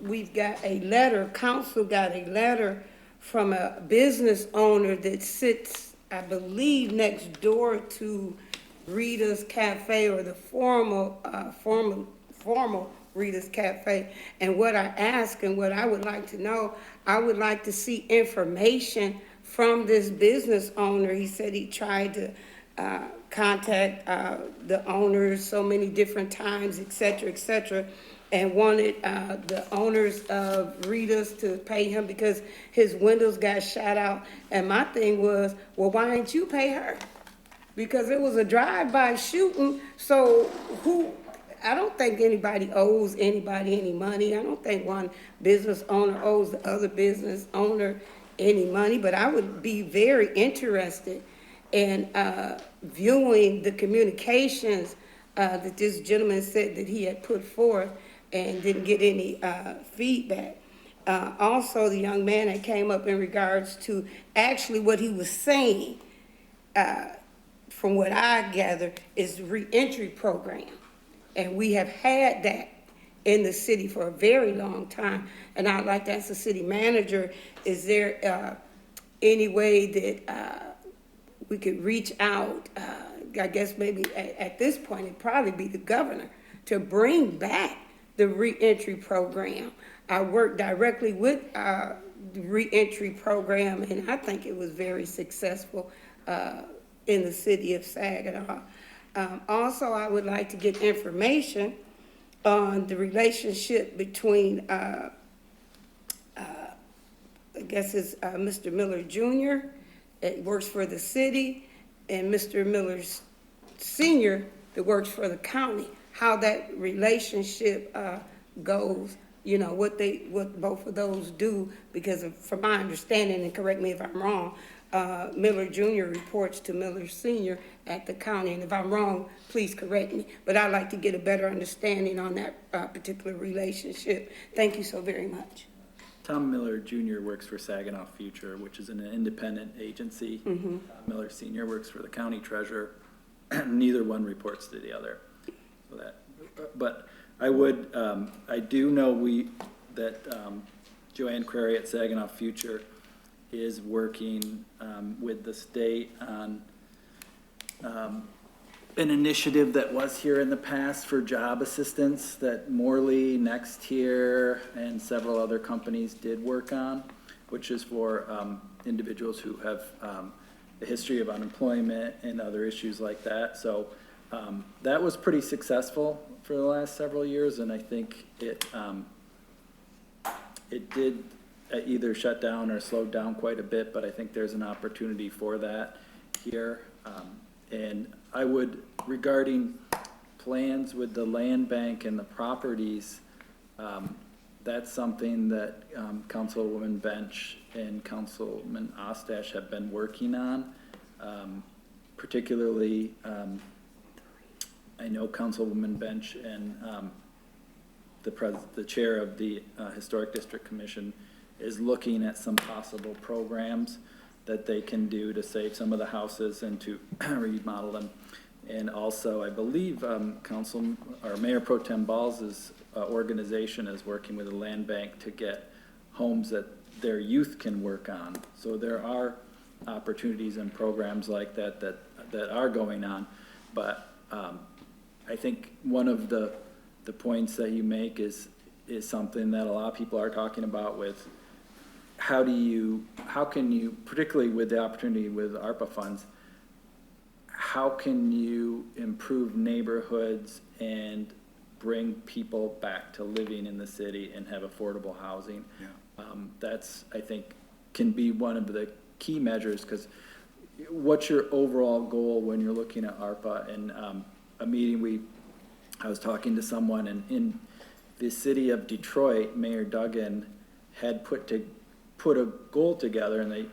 we've got a letter, council got a letter from a business owner that sits, I believe, next door to Rita's Cafe, or the formal Rita's Cafe. And what I ask and what I would like to know, I would like to see information from this business owner. He said he tried to contact the owners so many different times, et cetera, and wanted the owners of Rita's to pay him because his windows got shot out. And my thing was, well, why didn't you pay her? Because it was a drive-by shooting, so I don't think anybody owes anybody any money. I don't think one business owner owes the other business owner any money, but I would be very interested in viewing the communications that this gentleman said that he had put forth and didn't get any feedback. Also, the young man that came up in regards to actually what he was saying, from what I gather, is the reentry program. And we have had that in the city for a very long time. And I'd like to ask the city manager, is there any way that we could reach out? I guess maybe at this point, it'd probably be the governor to bring back the reentry program. I worked directly with the reentry program, and I think it was very successful. in the city of Saginaw. Also, I would like to get information on the relationship between, I guess it's Mr. Miller Jr., that works for the city, and Mr. Miller Sr., that works for the county, how that relationship goes, you know, what both of those do, because from my understanding, and correct me if I'm wrong, Miller Jr. reports to Miller Sr. at the county, and if I'm wrong, please correct me. But I'd like to get a better understanding on that particular relationship. Thank you so very much.
Tom Miller Jr. works for Saginaw Future, which is an independent agency. Miller Sr. works for the county treasurer. Neither one reports to the other. So that, but I would, I do know that Joanne Crary at Saginaw Future is working with the state on an initiative that was here in the past for job assistance that Morley, Next Here, and several other companies did work on, which is for individuals who have a history of unemployment and other issues like that. So that was pretty successful for the last several years, and I think it did either shut down or slowed down quite a bit, but I think there's an opportunity for that here. And I would, regarding plans with the land bank and the properties, that's something that Councilwoman Bench and Councilman Ostash have been working on. Particularly, I know Councilwoman Bench and the chair of the Historic District Commission is looking at some possible programs that they can do to save some of the houses and to remodel them. And also, I believe Mayor Pro Tem Balls' organization is working with the land bank to get homes that their youth can work on. So there are opportunities and programs like that that are going on. But I think one of the points that you make is something that a lot of people are talking about with how can you, particularly with the opportunity with ARPA funds, how can you improve neighborhoods and bring people back to living in the city and have affordable housing? Yeah. That's, I think, can be one of the key measures, because what's your overall goal when you're looking at ARPA? And a meeting I was talking to someone, and in the city of Detroit, Mayor Duggan had put a goal together, and they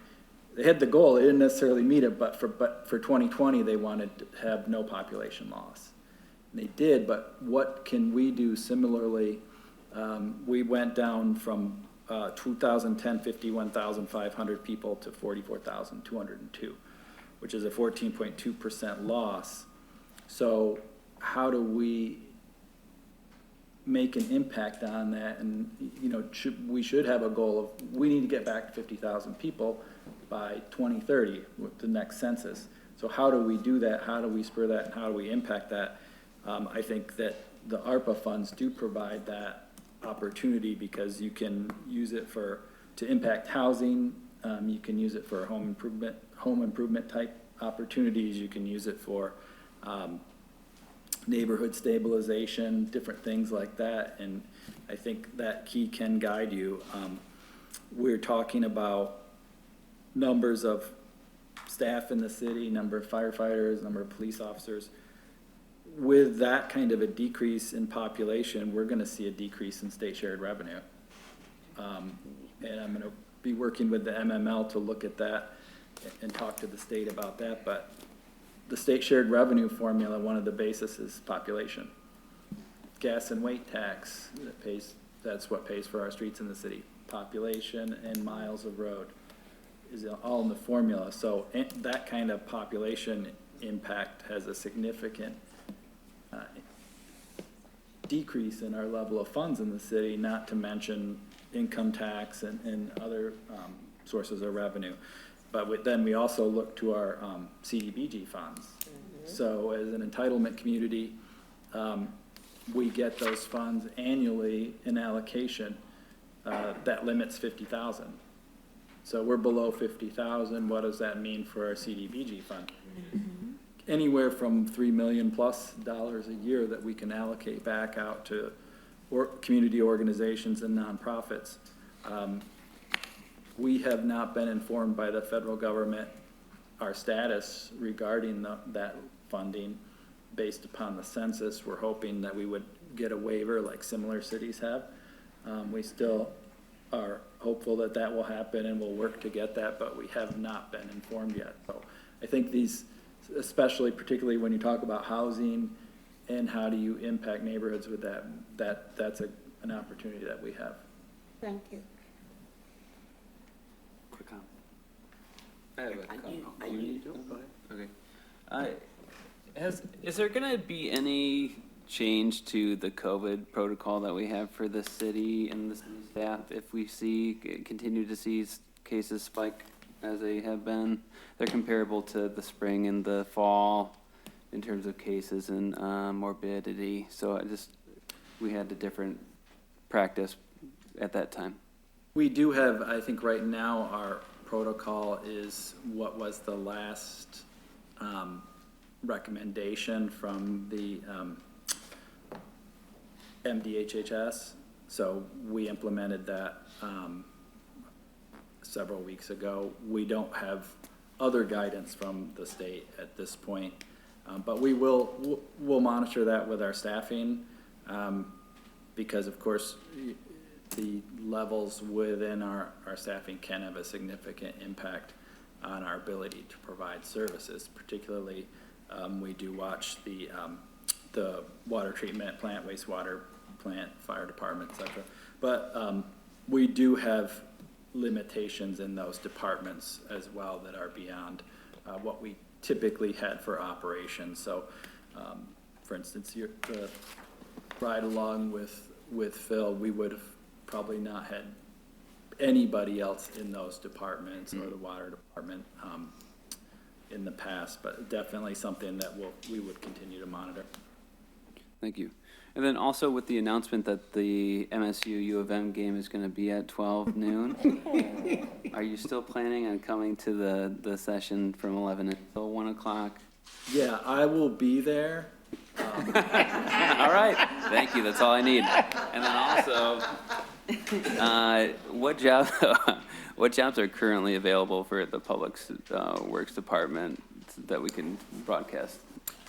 had the goal. They didn't necessarily meet it, but for 2020 they wanted to have no population loss. And they did, but what can we do similarly? We went down from 2010 51,500 people to 44,202, which is a 14.2% loss. So how do we make an impact on that? And we should have a goal of, we need to get back to 50,000 people by 2030 with the next census. So how do we do that? How do we spur that? And how do we impact that? I think that the ARPA funds do provide that opportunity, because you can use it to impact housing. You can use it for home improvement type opportunities. You can use it for neighborhood stabilization, different things like that. And I think that key can guide you. We're talking about numbers of staff in the city, number of firefighters, number of police officers. With that kind of a decrease in population, we're going to see a decrease in state shared revenue. And I'm going to be working with the MML to look at that and talk to the state about that. But the state shared revenue formula, one of the basis is population. Gas and weight tax, that's what pays for our streets in the city. Population and miles of road is all in the formula. So that kind of population impact has a significant decrease in our level of funds in the city, not to mention income tax and other sources of revenue. But then we also look to our Cdbg funds. Mm-hmm. So as an entitlement community, we get those funds annually in allocation that limits 50,000. So we're below 50,000. What does that mean for our CDBG fund? Anywhere from $3 million plus a year that we can allocate back out to community organizations and nonprofits. We have not been informed by the federal government our status regarding that funding based upon the census. We're hoping that we would get a waiver like similar cities have. We still are hopeful that that will happen and we'll work to get that, but we have not been informed yet. So I think these, especially particularly when you talk about housing and how do you impact neighborhoods with that's an opportunity that we have.
Thank you.
Quick comment. I have a comment. Oh, you need to? Go ahead. Okay. Is there gonna be any change to the COVID protocol that we have for the city and the city staff if we continue to see cases spike as they have been? They're comparable to the spring and the fall in terms of cases and morbidity. So we had a different practice at that time.
We do have, I think right now, our protocol is what was the last recommendation from the MDHHS. So we implemented that several weeks ago. We don't have other guidance from the state at this point, but we'll monitor that with our staffing because of course the levels within our staffing can have a significant impact on our ability to provide services. Particularly, we do watch the water treatment plant, wastewater plant, fire department, et cetera. But we do have limitations in those departments as well that are beyond what we typically had for operations. So, for instance, the ride along with Phil, we would have probably not had anybody else in those departments or the water department in the past, but definitely something that we would continue to monitor.
Thank you. And then also with the announcement that the MSU U of M game is going to be at 12 noon, are you still planning on coming to the session from 11 until 1 o'clock?
Yeah, I will be there.
All right, thank you, that's all I need. And then also, what jobs are currently available for the Public Works Department that we can broadcast?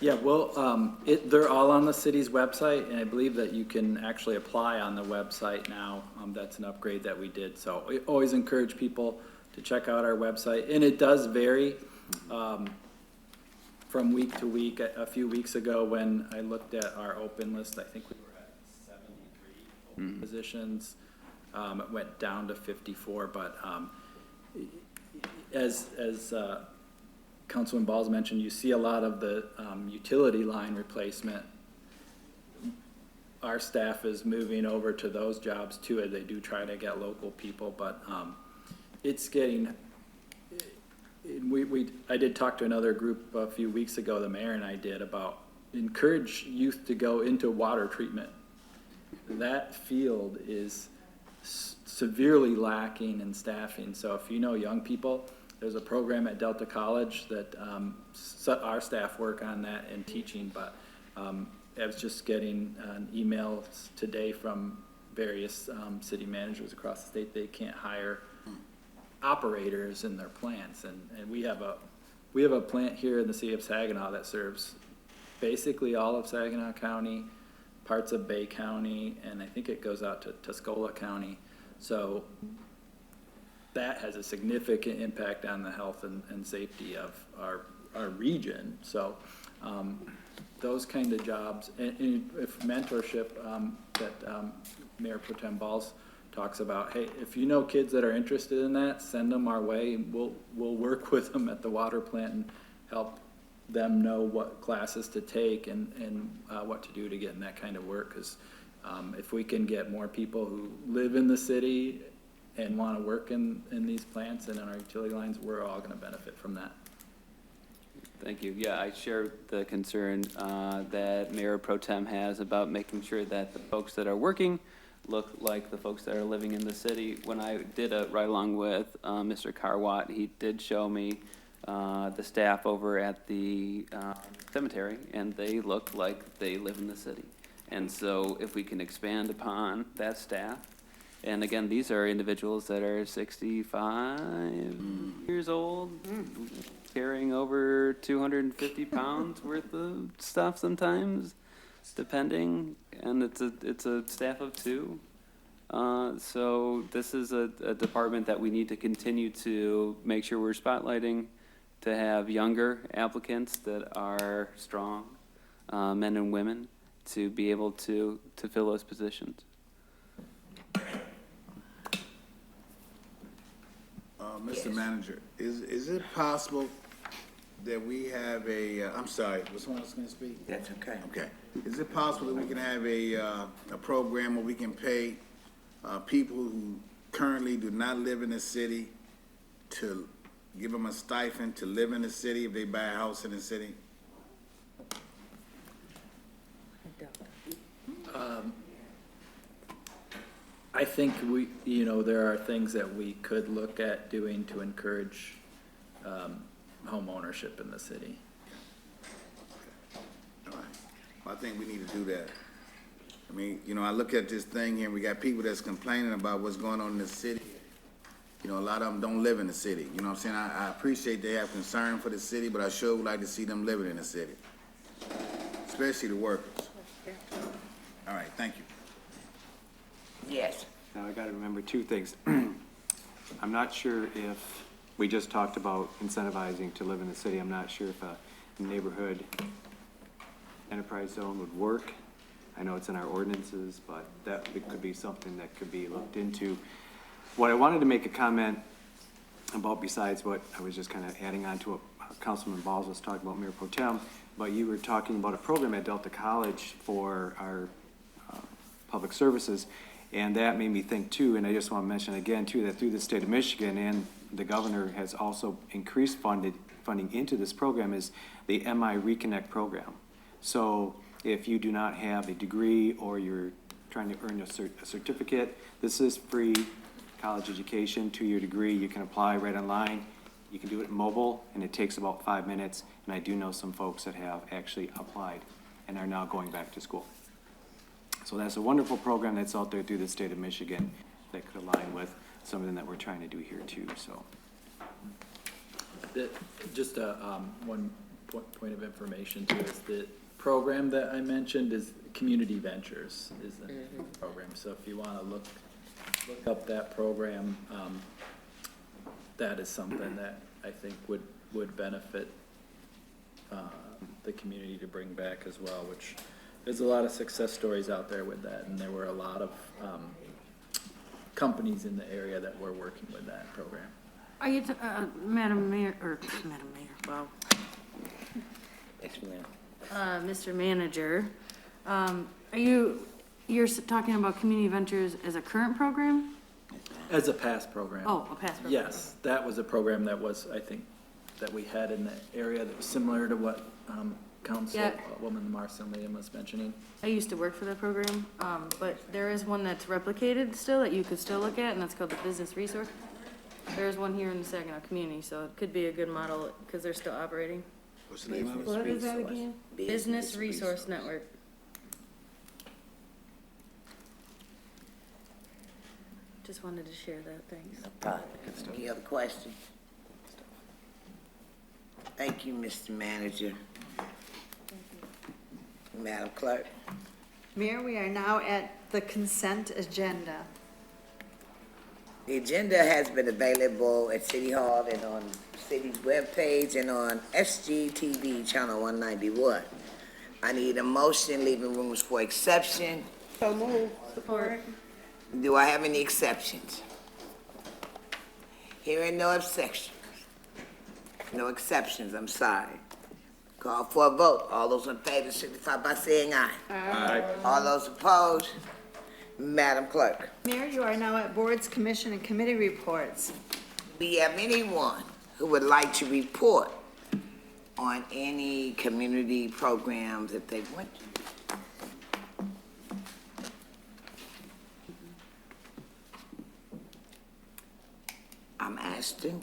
Yeah, well, they're all on the city's website, and I believe that you can actually apply on the website now. That's an upgrade that we did. So we always encourage people to check out our website, and it does vary from week to week. A few weeks ago when I looked at our open list, I think we were at 73 open positions. It went down to 54, but as Councilman Balls mentioned, you see a lot of the utility line replacement. Our staff is moving over to those jobs too, as they do try to get local people, but it's getting, I did talk to another group a few weeks ago, the mayor and I did, about encourage youth to go into water treatment. That field is severely lacking in staffing. So if you know young people, there's a program at Delta College that our staff work on that and teaching, but I was just getting emails today from various city managers across the state. They can't hire operators in their plants, and we have a plant here in the city of Saginaw that serves basically all of Saginaw County, parts of Bay County, and I think it goes out to Tuscola County. So that has a significant impact on the health and safety of our region. So those kind of jobs, and if mentorship that Mayor Pro Tem Balls talks about, hey, if you know kids that are interested in that, send them our way. We'll work with them at the water plant and help them know what classes to take and what to do to get in that kind of work. Because if we can get more people who live in the city and want to work in these plants and on our utility lines, we're all going to benefit from that.
Thank you. Yeah, I share the concern that Mayor Pro Tem has about making sure that the folks that are working look like the folks that are living in the city. When I did a ride along with Mr. Carwatt, he did show me the staff over at the cemetery, and they look like they live in the city. And so if we can expand upon that staff, and again, these are individuals that are 65 years old, carrying over 250 pounds worth of stuff sometimes, depending, and it's a staff of 2. So this is a department that we need to continue to make sure we're spotlighting, to have younger applicants that are strong, men and women, to be able to fill those positions.
Mr. Manager, is it possible that we have a, I'm sorry, was someone else going to speak?
That's okay.
Okay. Is it possible that we can have a program where we can pay people who currently do not live in the city to give them a stipend to live in the city if they buy a house in the city?
I think there are things that we could look at doing to encourage home ownership in the city.
All right. Well, I think we need to do that. I mean, I look at this thing here, and we got people that's complaining about what's going on in the city. A lot of them don't live in the city. You know what I'm saying? I appreciate they have concern for the city, but I sure would like to see them living in the city, especially the workers. All right, thank you.
Yes.
Now, I gotta remember 2 things. I'm not sure if, we just talked about incentivizing to live in the city. I'm not sure if a neighborhood enterprise zone would work. I know it's in our ordinances, but it could be something that could be looked into. What I wanted to make a comment about, besides what I was just kind of adding on to what Councilman Balls was talking about, Mayor Pro Tem, but you were talking about a program at Delta College for our public services. And that made me think too, and I just want to mention again too, that through the state of Michigan, and the governor has also increased funding into this program, is the MI Reconnect Program. So if you do not have a degree or you're trying to earn a certificate, this is free college education, 2-year degree. You can apply right online. You can do it mobile, and it takes about 5 minutes. And I do know some folks that have actually applied and are now going back to school. So that's a wonderful program that's out there through the state of Michigan that could align with something that we're trying to do here too, so.
Just one point of information too, is the program that I mentioned is Community Ventures is the program. So if you want to look up that program, that is something that I think would benefit the community to bring back as well, which there's a lot of success stories out there with that, and there were a lot of companies in the area that were working with that program.
Are you, Madam Mayor, wow. Mr. Manager, you're talking about Community Ventures as a current program?
As a past program.
Oh, a past program.
Yes, that was a program that was, I think, that we had in the area that was similar to what Councilwoman Marcia Reeves was mentioning.
I used to work for the program, but there is one that's replicated still that you could still look at, and that's called the Business Resource. There's one here in the Saginaw community, so it could be a good model because they're still operating.
What's the name of it?
What is that again? Business Resource Network. Just wanted to share that, thanks.
No problem. Any other questions? Thank you, Mr. Manager. Madam Clerk.
Mayor, we are now at the consent agenda.
The agenda has been available at City Hall and on City's webpage and on SGTV Channel 191. I need a motion leaving rooms for exception.
So move. Support.
Do I have any exceptions? Hearing no exceptions. No exceptions, I'm sorry. Call for a vote. All those in favor signify by saying aye.
Aye.
All those opposed? Madam Clerk.
Mayor, you are now at boards, commission, and committee reports.
Do you have anyone who would like to report on any community programs that they went to?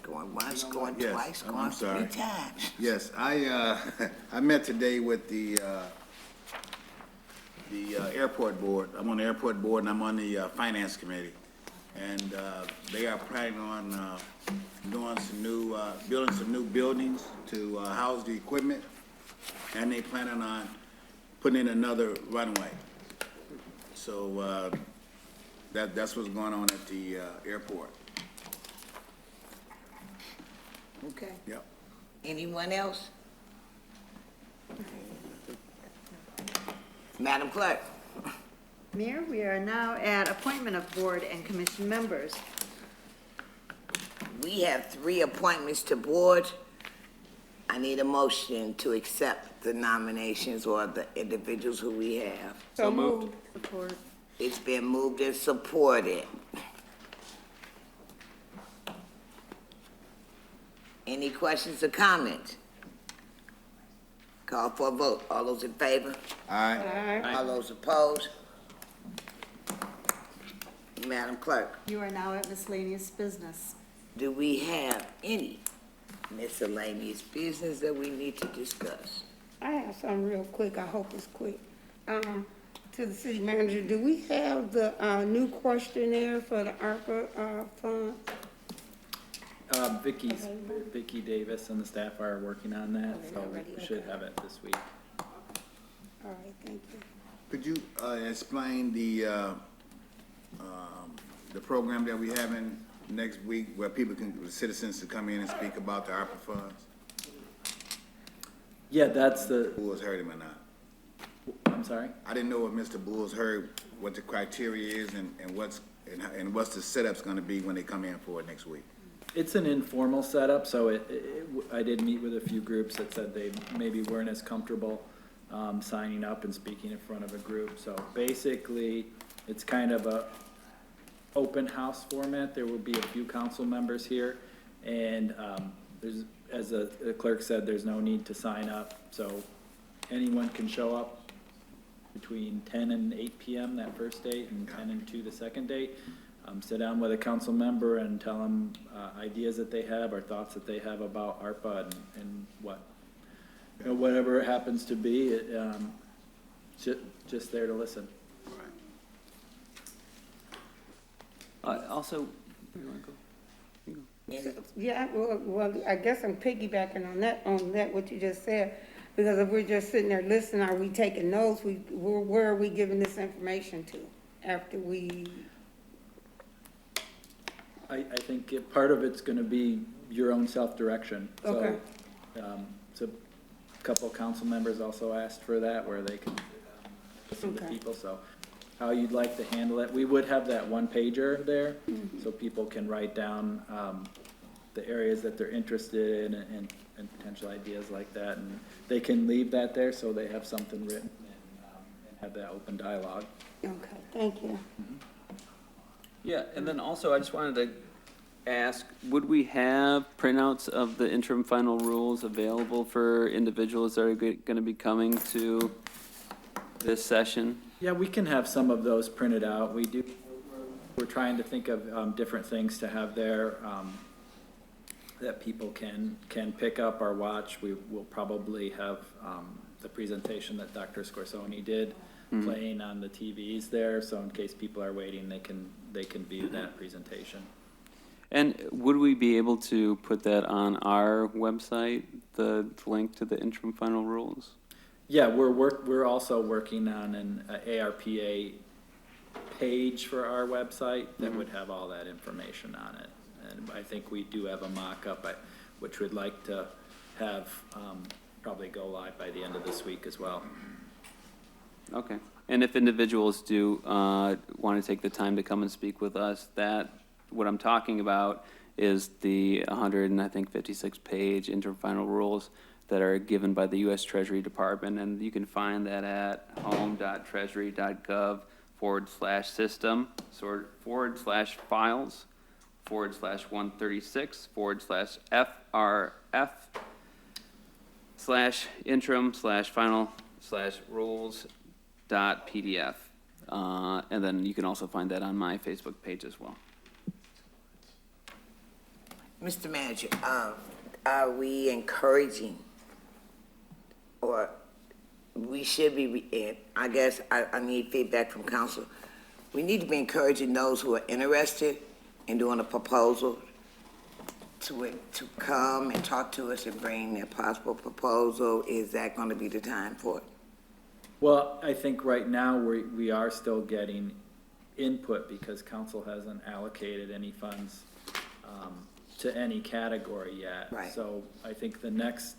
Going once, going
Yes,
twice,
I'm
going
sorry.
3 times.
Yes, I met today with the airport board. I'm on the airport board and I'm on the finance committee. And they are planning on doing some new, building some new buildings to house the equipment. And they planning on putting in another runway. So that's what's going on at the airport.
Okay.
Yep.
Anyone else? Madam Clerk?
Mayor, we are now at appointment of board and commission members.
We have 3 appointments to board. I need a motion to accept the nominations or the individuals who we have.
So moved.
Support.
It's been moved and supported. Any questions or comments? Call for a vote. All those in favor?
Aye.
All those opposed? Madam Clerk,
You are now at miscellaneous business.
do we have any miscellaneous business that we need to discuss?
I have something real quick, I hope it's quick. To the city manager, do we have the, new questionnaire for the ARPA, fund?
Vicky Davis and the staff are working on that, so we should have it this week.
All right, thank you.
Could you explain the program that we having next week where people can, citizens can come in and speak about the ARPA funds?
Yeah, that's the,
Bulls heard him or not?
I'm sorry?
I didn't know if Mr. Bulls heard what the criteria is and what's the setup's gonna be when they come in for it next week.
It's an informal setup, so I did meet with a few groups that said they maybe weren't as comfortable signing up and speaking in front of a group. So basically, it's kind of a open house format. There will be a few council members here, and there's, as the clerk said, there's no need to sign up. So anyone can show up between 10 and 8 p.m. that first date and 10 and 2 the second date. Sit down with a council member and tell them ideas that they have or thoughts that they have about ARPA and what, you know, whatever it happens to be, just there to listen.
Also, you wanna go? You go.
Yeah, well, I guess I'm piggybacking on that, what you just said. Because if we're just sitting there listening, are we taking notes? Where are we giving this information to after we?
I think part of it's gonna be your own self-direction.
Okay.
So a couple of council members also asked for that, where they can listen to people, so how you'd like to handle it. We would have that one pager there, so people can write down the areas that they're interested in and potential ideas like that, and they can leave that there so they have something written and have that open dialogue.
Okay, thank you.
Yeah, and then also I just wanted to ask, would we have printouts of the interim final rules available for individuals that are going to be coming to this session?
Yeah, we can have some of those printed out. We're trying to think of different things to have there that people can pick up or watch. We will probably have the presentation that Dr. Scorsoni did playing on the TVs there, so in case people are waiting, they can view that presentation.
And would we be able to put that on our website, the link to the interim final rules?
Yeah, we're also working on an ARPA page for our website that would have all that information on it. And I think we do have a mock-up, which we'd like to have probably go live by the end of this week as well.
Okay. And if individuals do want to take the time to come and speak with us, what I'm talking about is the 156-page interim final rules that are given by the U.S. Treasury Department, and you can find that at home.treasury.gov/files/interim/final/rules.pdf. And then you can also find that on my Facebook page as well.
Mr. Manager, are we encouraging, or we should be, I guess I need feedback from council. We need to be encouraging those who are interested in doing a proposal to come and talk to us and bring their possible proposal. Is that going to be the time for it?
Well, I think right now we are still getting input because council hasn't allocated any funds to any category yet.
Right.
So I think the next,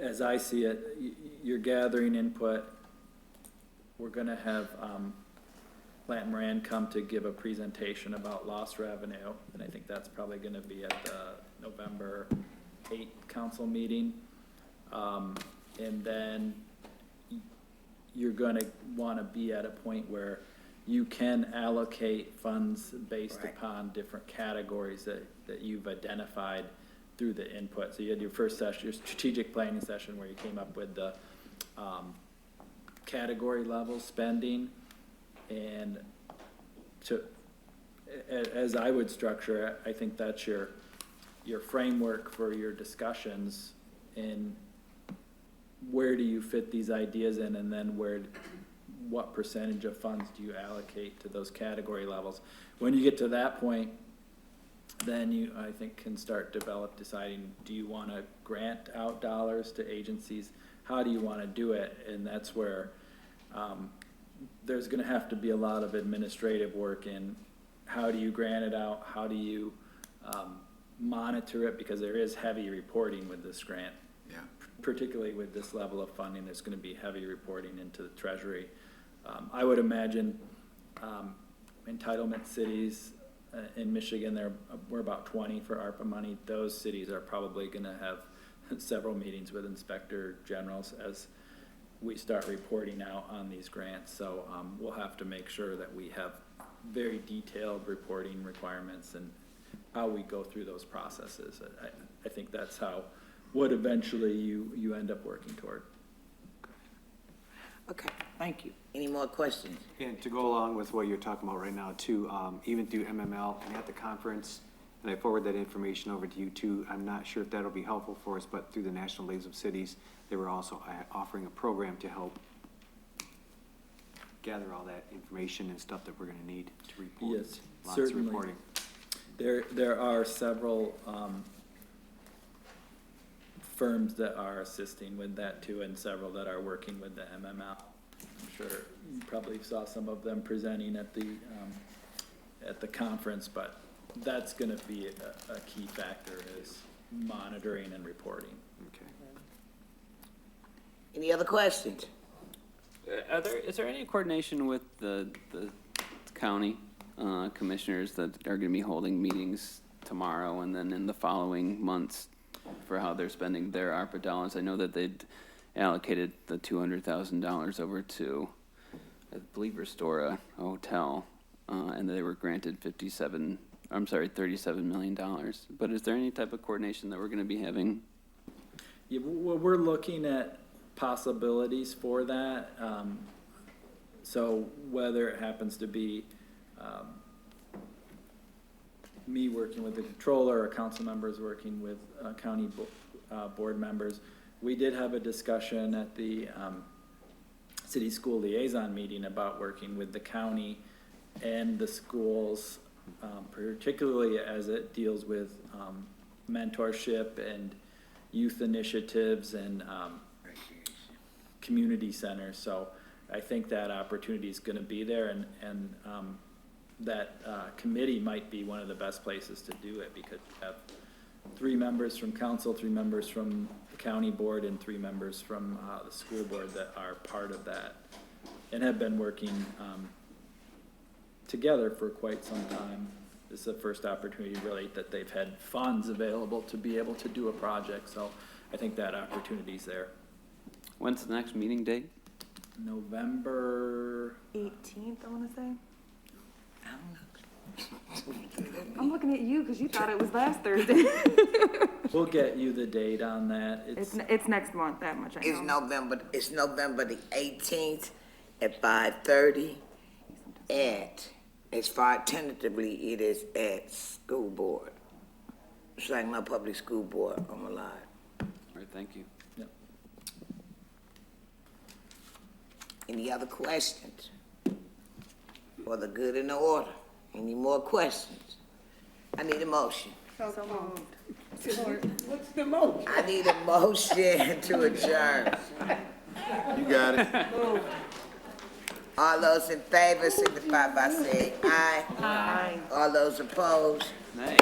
as I see it, you're gathering input. We're gonna have Plant Moran come to give a presentation about lost revenue, and I think that's probably gonna be at the November 8th council meeting. And then you're gonna wanna be at a point where you can allocate funds based upon different categories that you've identified through the input. So you had your first session, your strategic planning session, where you came up with the category level spending, and as I would structure it, I think that's your framework for your discussions, and where do you fit these ideas in, and then what percentage of funds do you allocate to those category levels? When you get to that point, then you, I think, can start deciding, do you want to grant out dollars to agencies? How do you want to do it? And that's where there's going to have to be a lot of administrative work in how do you grant it out? How do you monitor it? Because there is heavy reporting with this grant.
Yeah.
Particularly with this level of funding, there's going to be heavy reporting into the Treasury. I would imagine entitlement cities in Michigan, we're about 20 for ARPA money. Those cities are probably going to have several meetings with inspector generals as we start reporting out on these grants. So we'll have to make sure that we have very detailed reporting requirements and how we go through those processes. I think that's what eventually you end up working toward.
Okay, thank you. Any more questions?
And to go along with what you're talking about right now too, even through MML and at the conference, and I forward that information over to you too, I'm not sure if that'll be helpful for us, but through the National Leagues of Cities, they were also offering a program to help gather all that information and stuff that we're gonna need to report.
Yes,
Lots
certainly.
of reporting.
There are several firms that are assisting with that too, and several that are working with the MML. I'm sure you probably saw some of them presenting at the conference, but that's going to be a key factor, is monitoring and reporting.
Okay.
Any other questions?
Is there any coordination with the county commissioners that are going to be holding meetings tomorrow and then in the following months for how they're spending their ARPA dollars? I know that they'd allocated the $200,000 over to, I believe, restore a hotel, and they were granted $37 million. But is there any type of coordination that we're going to be having?
Yeah, we're looking at possibilities for that. So whether it happens to be me working with the controller or council members working with county board members, we did have a discussion at the city school liaison meeting about working with the county and the schools, particularly as it deals with mentorship and youth initiatives and community centers. So I think that opportunity is going to be there, and that committee might be one of the best places to do it, because you have 3 members from council, 3 members from the county board, and 3 members from the school board that are part of that and have been working together for quite some time. This is the first opportunity really that they've had funds available to be able to do a project, so I think that opportunity's there.
When's the next meeting date?
November
18th, I want to say.
I don't know.
I'm looking at you because you thought it was last Thursday.
We'll get you the date on that.
It's next month, that much I know.
It's November the 18th at 5:30 as far tentatively it is at school board. Saginaw Public School Board on the line.
All right, thank you.
Any other questions? For the good and the order. Any more questions? I need a motion.
So moved. What's the motion?
I need a motion to adjourn.
You got it.
All those in favor signify by saying aye.
Aye.
All those opposed?
Nay.